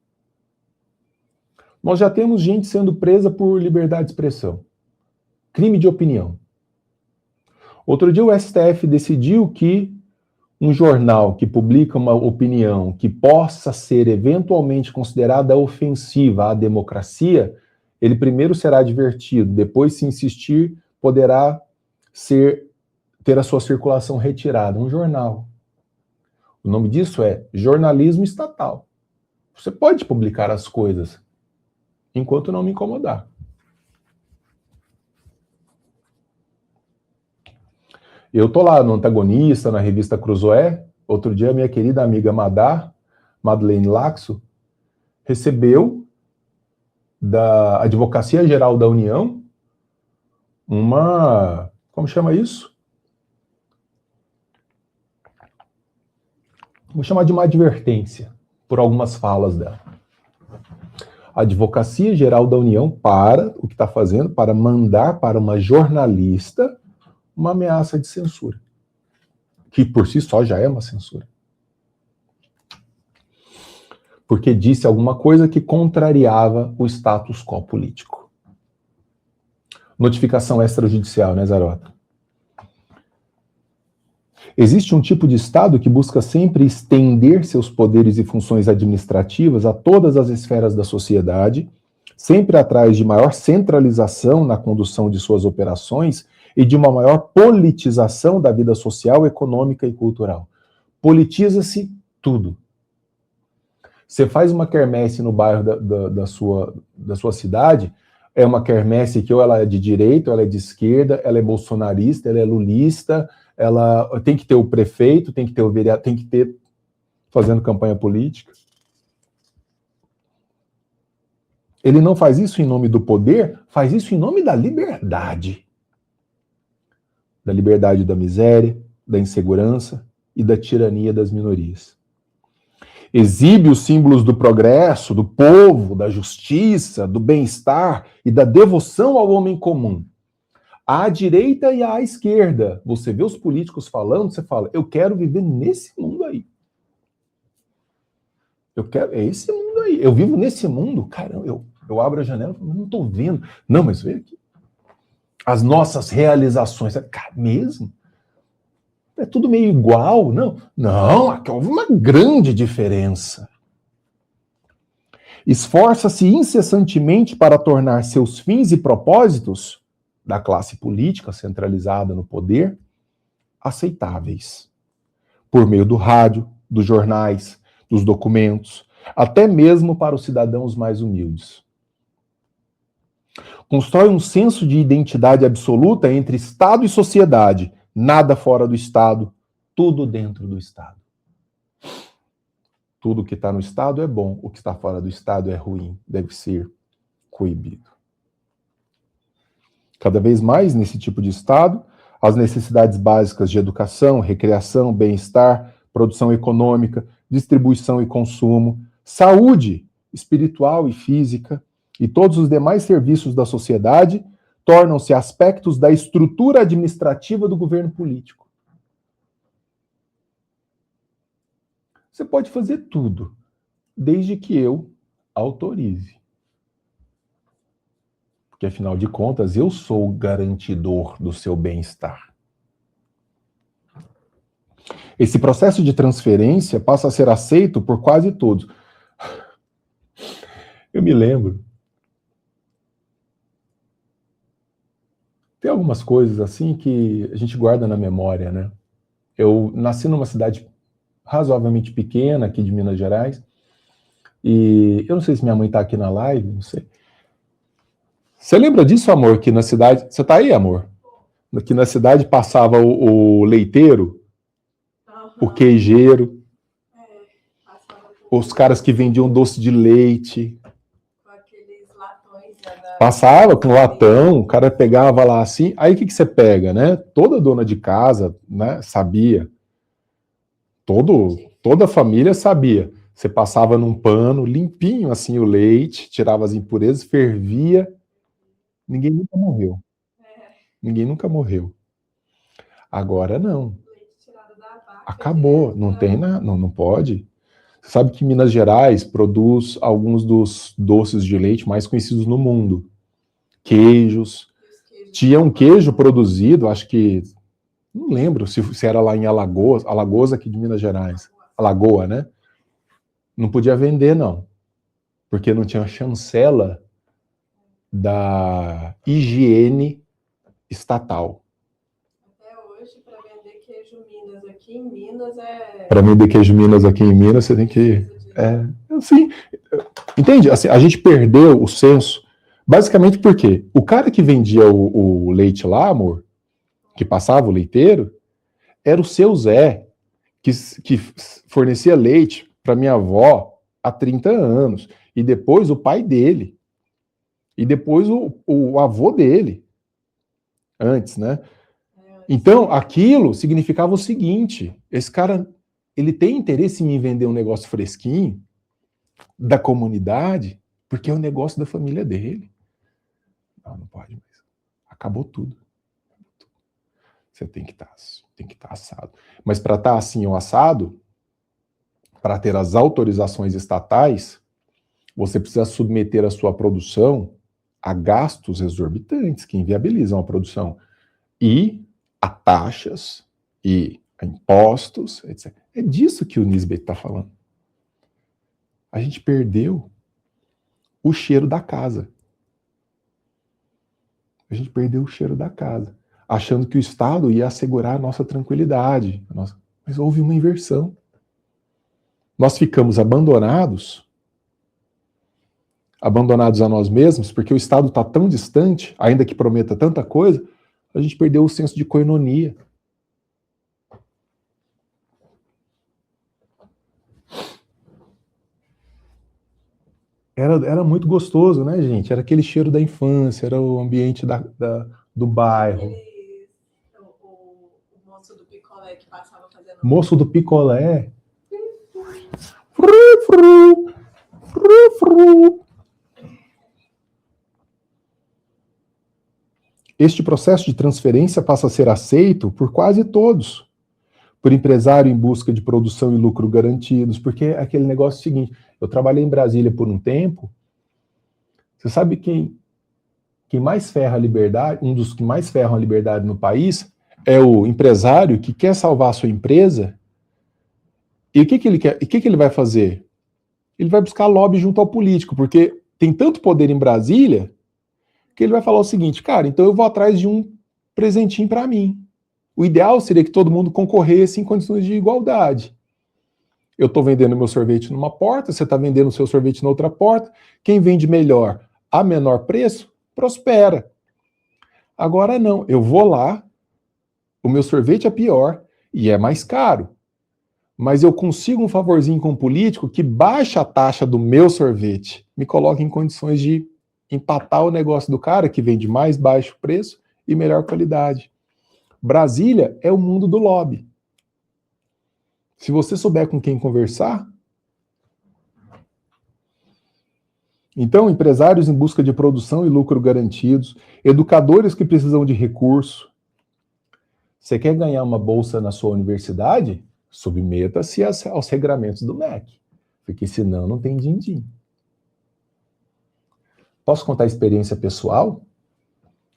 Nós já temos gente sendo presa por liberdade de expressão. Crime de opinião. Outro dia o STF decidiu que um jornal que publica uma opinião que possa ser eventualmente considerada ofensiva à democracia, ele primeiro será advertido, depois, se insistir, poderá ter a sua circulação retirada. Um jornal. O nome disso é jornalismo estatal. Você pode publicar as coisas, enquanto não me incomodar. Eu tô lá no Antagonista, na revista Cruzoé. Outro dia, minha querida amiga Madeleine Laxo, recebeu da Advocacia Geral da União uma... Como chama isso? Vou chamar de uma advertência por algumas falas dela. A Advocacia Geral da União o que está fazendo, para mandar para uma jornalista uma ameaça de censura, que por si só já é uma censura. Porque disse alguma coisa que contrariava o status quo político. Notificação extrajudicial, né, Zarota? Existe um tipo de Estado que busca sempre estender seus poderes e funções administrativas a todas as esferas da sociedade, sempre atrás de maior centralização na condução de suas operações e de uma maior politização da vida social, econômica e cultural. Politiza-se tudo. Você faz uma quermesse no bairro da sua cidade, é uma quermesse que ou ela é de direita, ou ela é de esquerda, ela é bolsonarista, ela é lulista, ela tem que ter o prefeito, tem que ter o vereador, tem que ter fazendo campanha política. Ele não faz isso em nome do poder, faz isso em nome da liberdade. Da liberdade da miséria, da insegurança e da tirania das minorias. Exibe os símbolos do progresso, do povo, da justiça, do bem-estar e da devoção ao homem comum. À direita e à esquerda. Você vê os políticos falando, você fala, eu quero viver nesse mundo aí. É esse mundo aí. Eu vivo nesse mundo, caramba, eu abro a janela e falo, não estou vendo. Não, mas vê aqui. As nossas realizações, cara, mesmo? É tudo meio igual? Não, aqui houve uma grande diferença. Esforça-se incessantemente para tornar seus fins e propósitos da classe política centralizada no poder aceitáveis. Por meio do rádio, dos jornais, dos documentos, até mesmo para os cidadãos mais humildes. Constrói um senso de identidade absoluta entre Estado e sociedade, nada fora do Estado, tudo dentro do Estado. Tudo que está no Estado é bom, o que está fora do Estado é ruim, deve ser coibido. Cada vez mais, nesse tipo de Estado, as necessidades básicas de educação, recreação, bem-estar, produção econômica, distribuição e consumo, saúde espiritual e física e todos os demais serviços da sociedade tornam-se aspectos da estrutura administrativa do governo político. Você pode fazer tudo, desde que eu autorize. Porque, afinal de contas, eu sou o garantidor do seu bem-estar. Esse processo de transferência passa a ser aceito por quase todos. Eu me lembro. Tem algumas coisas assim que a gente guarda na memória, né? Eu nasci numa cidade razoavelmente pequena aqui de Minas Gerais, e eu não sei se minha mãe tá aqui na live, não sei. Você lembra disso, amor, que na cidade... Você tá aí, amor? Que na cidade passava o leiteiro, o queijeiro, os caras que vendiam doce de leite. Com aqueles latões. Passava com latão, o cara pegava lá assim, aí o que você pega, né? Toda dona de casa, né, sabia. Toda a família sabia. Você passava num pano, limpinho assim o leite, tirava as impurezas, fervia. Ninguém nunca morreu. Ninguém nunca morreu. Agora não. Acabou, não tem nada, não pode. Você sabe que Minas Gerais produz alguns dos doces de leite mais conhecidos no mundo. Queijos. Tinha um queijo produzido, acho que, não lembro se era lá em Alagoas, Alagoas aqui de Minas Gerais. Alagoa, né? Não podia vender, não. Porque não tinha chancela da higiene estatal. Até hoje, para vender queijo Minas aqui em Minas é... Para vender queijo Minas aqui em Minas, você tem que... assim, entende? Assim, a gente perdeu o senso, basicamente porque o cara que vendia o leite lá, amor, que passava o leiteiro, era o seu Zé, que fornecia leite para minha avó há 30 anos, e depois o pai dele, e depois o avô dele, antes, né? Então, aquilo significava o seguinte, esse cara, ele tem interesse em me vender um negócio fresquinho, da comunidade, porque é o negócio da família dele. Não pode mais. Acabou tudo. Você tem que estar assado. Mas para estar assim ou assado, para ter as autorizações estatais, você precisa submeter a sua produção a gastos exorbitantes que inviabilizam a produção e a taxas e a impostos, etc. É disso que o Nisbet está falando. A gente perdeu o cheiro da casa. A gente perdeu o cheiro da casa, achando que o Estado ia assegurar a nossa tranquilidade. Mas houve uma inversão. Nós ficamos abandonados a nós mesmos, porque o Estado está tão distante, ainda que prometa tanta coisa, a gente perdeu o senso de coinonia. Era muito gostoso, né, gente? Era aquele cheiro da infância, era o ambiente do bairro. O moço do picolé que passava fazendo... Moço do picolé. Este processo de transferência passa a ser aceito por quase todos. Por empresário em busca de produção e lucro garantidos, porque é aquele negócio seguinte, eu trabalhei em Brasília por um tempo, você sabe quem mais ferra a liberdade, um dos que mais ferram a liberdade no país, é o empresário que quer salvar a sua empresa, e o que ele quer? E o que ele vai fazer? Ele vai buscar lobby junto ao político, porque tem tanto poder em Brasília, que ele vai falar o seguinte, cara, então eu vou atrás de um presentinho para mim. O ideal seria que todo mundo concorresse em condições de igualdade. Eu estou vendendo meu sorvete numa porta, você está vendendo o seu sorvete na outra porta. Quem vende melhor a menor preço, prospera. Agora não, eu vou lá, o meu sorvete é pior e é mais caro. Mas eu consigo um favorzinho com o político que baixa a taxa do meu sorvete, me coloca em condições de empatar o negócio do cara que vende mais baixo preço e melhor qualidade. Brasília é o mundo do lobby. Se você souber com quem conversar. Então, empresários em busca de produção e lucro garantidos, educadores que precisam de recurso. Você quer ganhar uma bolsa na sua universidade? Submeta-se aos regramentos do MEC, porque senão não tem din-din. Posso contar a experiência pessoal?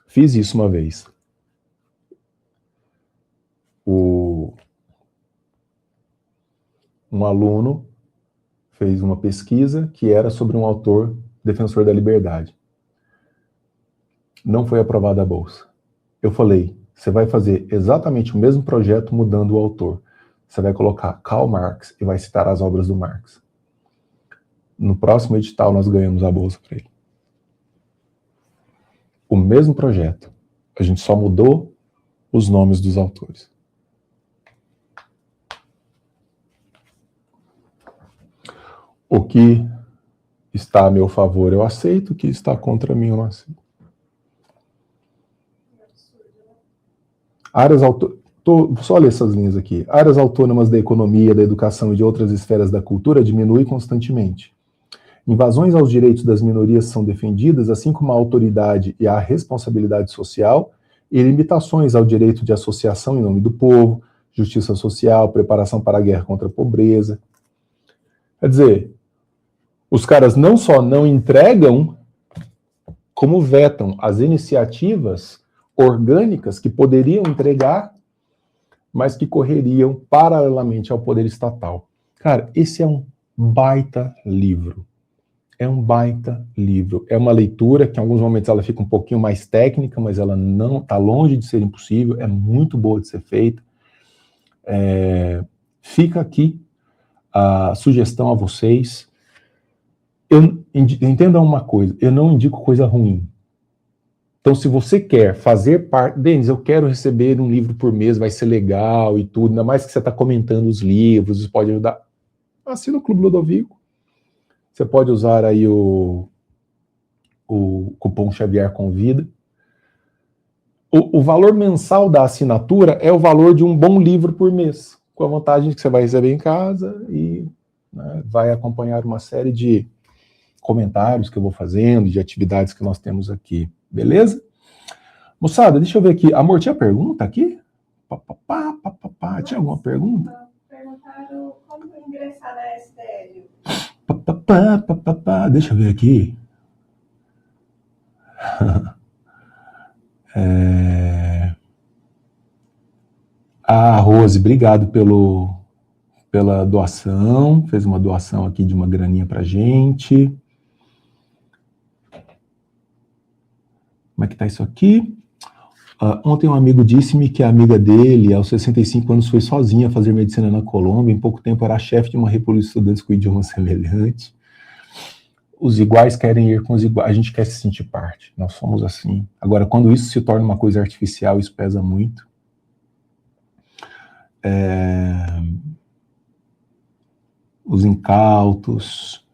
Fiz isso uma vez. Um aluno fez uma pesquisa que era sobre um autor defensor da liberdade. Não foi aprovada a bolsa. Eu falei, você vai fazer exatamente o mesmo projeto mudando o autor. Você vai colocar Karl Marx e vai citar as obras do Marx. No próximo edital nós ganhamos a bolsa para ele. O mesmo projeto. A gente só mudou os nomes dos autores. O que está a meu favor eu aceito, o que está contra mim eu não aceito. Só ler essas linhas aqui. Áreas autônomas da economia, da educação e de outras esferas da cultura diminuem constantemente. Invasões aos direitos das minorias são defendidas, assim como a autoridade e a responsabilidade social, e limitações ao direito de associação em nome do povo, justiça social, preparação para a guerra contra a pobreza. Quer dizer, os caras não só não entregam, como vetam as iniciativas orgânicas que poderiam entregar, mas que correriam paralelamente ao poder estatal. Cara, esse é um baita livro. É um baita livro. É uma leitura que em alguns momentos ela fica um pouquinho mais técnica, mas ela não está longe de ser impossível, é muito boa de ser feita. Fica aqui a sugestão a vocês. Entenda uma coisa, eu não indico coisa ruim. Então, se você quer fazer parte... Denis, eu quero receber um livro por mês, vai ser legal e tudo, ainda mais que você está comentando os livros, isso pode ajudar. Assina o Clube Ludovico. Você pode usar aí o cupom Xavier Convida. O valor mensal da assinatura é o valor de um bom livro por mês, com a vantagem que você vai receber em casa e vai acompanhar uma série de comentários que eu vou fazendo, de atividades que nós temos aqui. Beleza? Moçada, deixa eu ver aqui. Amor, tinha pergunta aqui? Tinha alguma pergunta? Perguntaram como ingressar na SDL. Deixa eu ver aqui. Rose, obrigado pela doação. Fez uma doação aqui de uma graninha pra gente. Como é que tá isso aqui? Ontem um amigo disse-me que a amiga dele, aos 65 anos, foi sozinha fazer medicina na Colômbia. Em pouco tempo era chefe de uma república de estudantes com idioma semelhante. Os iguais querem ir com os iguais. A gente quer se sentir parte. Nós somos assim. Agora, quando isso se torna uma coisa artificial, isso pesa muito. Os incautos.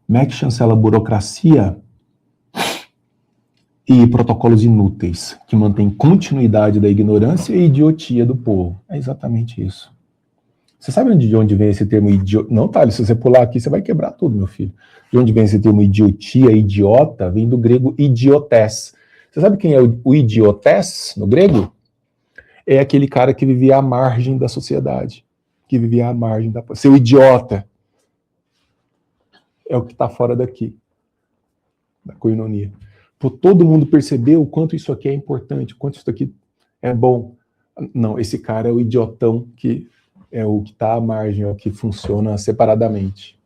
MEC chancela a burocracia e protocolos inúteis, que mantêm continuidade da ignorância e idiotia do povo. É exatamente isso. Você sabe de onde vem esse termo idiota? Não, Thales, se você pular aqui, você vai quebrar tudo, meu filho. De onde vem esse termo idiotia, idiota? Vem do grego idiotés. Você sabe quem é o idiotés no grego? É aquele cara que vivia à margem da sociedade. Que vivia à margem da... Seu idiota é o que está fora daqui, da coinonia. Todo mundo percebeu o quanto isso aqui é importante, o quanto isso aqui é bom. Não, esse cara é o idiotão, que é o que está à margem, é o que funciona separadamente.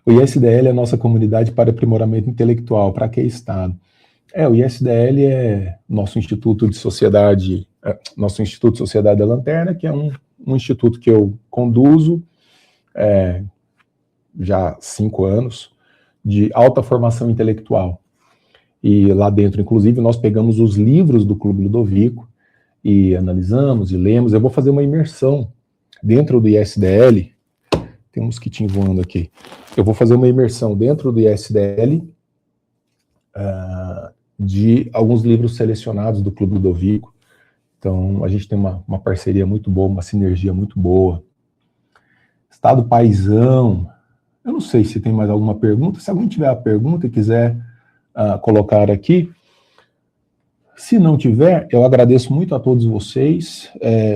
O ISDL é a nossa comunidade para aprimoramento intelectual. Para que Estado? O ISDL é nosso Instituto de Sociedade da Lanterna, que é um instituto que eu conduzo já há 5 anos, de alta formação intelectual. E lá dentro, inclusive, nós pegamos os livros do Clube Ludovico e analisamos e lemos. Eu vou fazer uma imersão dentro do ISDL. Tem um mosquitinho voando aqui. Eu vou fazer uma imersão dentro do ISDL de alguns livros selecionados do Clube Ludovico. Então, a gente tem uma parceria muito boa, uma sinergia muito boa. Estado Paisão. Eu não sei se tem mais alguma pergunta. Se alguém tiver a pergunta e quiser colocar aqui. Se não tiver, eu agradeço muito a todos vocês.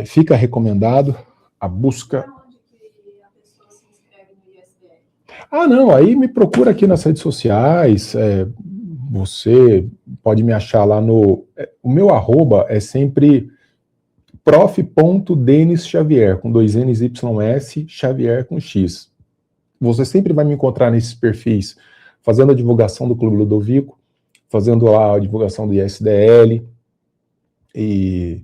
Fica recomendado a busca. Onde que a pessoa se inscreve no ISDL? Não, aí me procura aqui nas redes sociais. Você pode me achar lá no... O meu arroba é sempre prof.denisxavier, com 2 N's, YS, Xavier com X. Você sempre vai me encontrar nesses perfis, fazendo a divulgação do Clube Ludovico, fazendo lá a divulgação do ISDL, e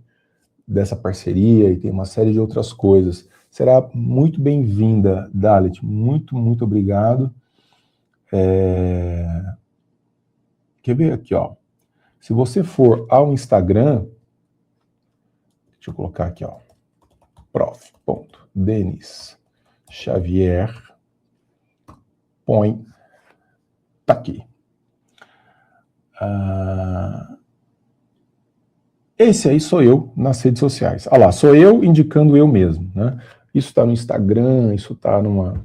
dessa parceria, e tem uma série de outras coisas. Será muito bem-vinda, Dalit. Muito, muito obrigado. Quer ver aqui, ó. Se você for ao Instagram, deixa eu colocar aqui, ó, prof.denisxavier, põe, tá aqui. Esse aí sou eu nas redes sociais. Olha lá, sou eu indicando eu mesmo, né? Isso tá no Instagram, isso tá no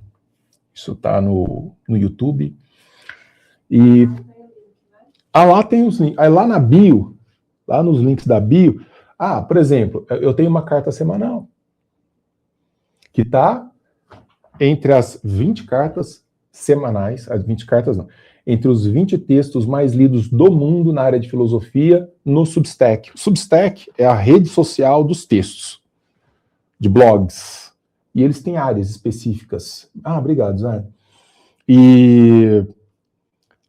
YouTube. E lá tem os links. Aí lá na bio, lá nos links da bio, por exemplo, eu tenho uma carta semanal que está entre as 20 cartas semanais, as 20 cartas não, entre os 20 textos mais lidos do mundo na área de filosofia no Substack. O Substack é a rede social dos textos, de blogs, e eles têm áreas específicas. Obrigado, Zé. E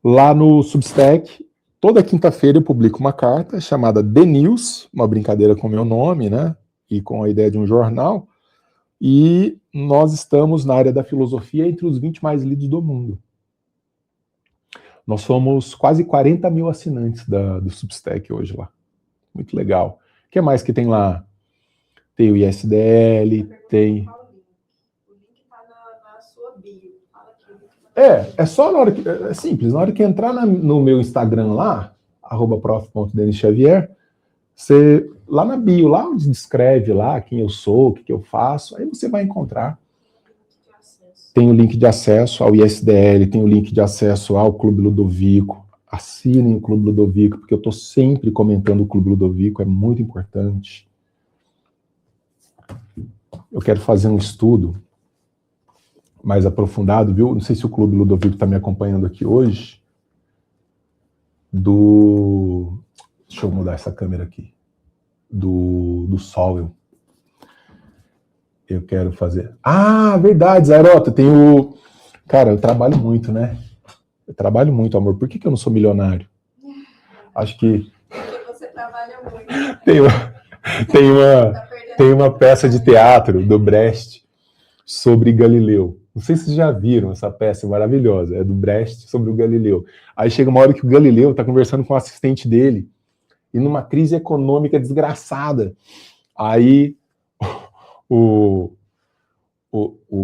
lá no Substack, toda quinta-feira eu publico uma carta chamada The News, uma brincadeira com o meu nome, né? E com a ideia de um jornal. E nós estamos na área da filosofia entre os 20 mais lidos do mundo. Nós somos quase 40 mil assinantes do Substack hoje lá. Muito legal. O que mais que tem lá? Tem o ISDL, tem... O link está na sua bio. Fala aqui. É só na hora que... É simples, na hora que entrar no meu Instagram lá, @prof.denisxavier, você, lá na bio, lá onde descreve lá quem eu sou, o que eu faço, aí você vai encontrar. Tem o link de acesso ao ISDL, tem o link de acesso ao Clube Ludovico. Assinem o Clube Ludovico, porque eu estou sempre comentando o Clube Ludovico, é muito importante. Eu quero fazer um estudo mais aprofundado, viu? Não sei se o Clube Ludovico está me acompanhando aqui hoje. Deixa eu mudar essa câmera aqui. Do Sowell. Eu quero fazer... verdade, Zairota, Cara, eu trabalho muito, né? Eu trabalho muito, amor. Por que eu não sou milionário? Acho que... Porque você trabalha muito. Tem uma peça de teatro do Brecht sobre Galileu. Não sei se vocês já viram essa peça maravilhosa. É do Brecht sobre o Galileu. Aí chega uma hora que o Galileu está conversando com o assistente dele e numa crise econômica desgraçada. Aí... O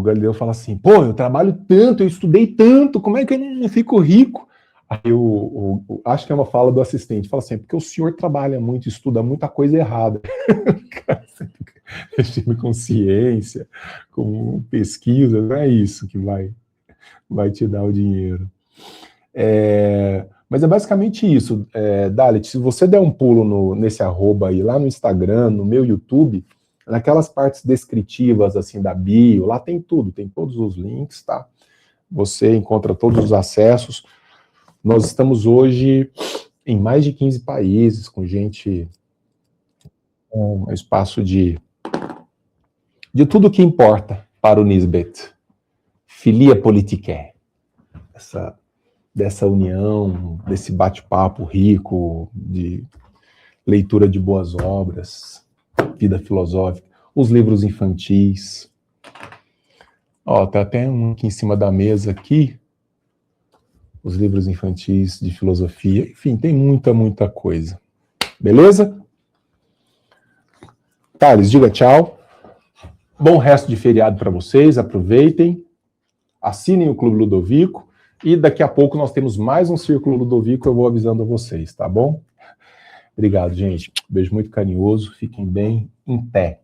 Galileu fala assim, eu trabalho tanto, eu estudei tanto, como é que eu não fico rico? Aí acho que é uma fala do assistente, fala assim, porque o senhor trabalha muito, estuda muita coisa errada. Mexendo com ciência, com pesquisa, não é isso que vai te dar o dinheiro. Mas é basicamente isso, Dalit, se você der um pulo nesse arroba aí, lá no Instagram, no meu YouTube, naquelas partes descritivas, assim, da bio, lá tem tudo, tem todos os links, tá? Você encontra todos os acessos. Nós estamos hoje em mais de 15 países, com gente, com um espaço de tudo que importa para o Nisbet. Filia politiqué. Dessa união, desse bate-papo rico, de leitura de boas obras, vida filosófica, os livros infantis. Tá até um aqui em cima da mesa aqui, os livros infantis de filosofia, enfim, tem muita coisa. Beleza? Thales, diga tchau. Bom resto de feriado para vocês, aproveitem, assinem o Clube Ludovico, E daqui a pouco nós temos mais um Círculo Ludovico, eu vou avisando a vocês, tá bom? Obrigado, gente. Beijo muito carinhoso. Fiquem bem em pé.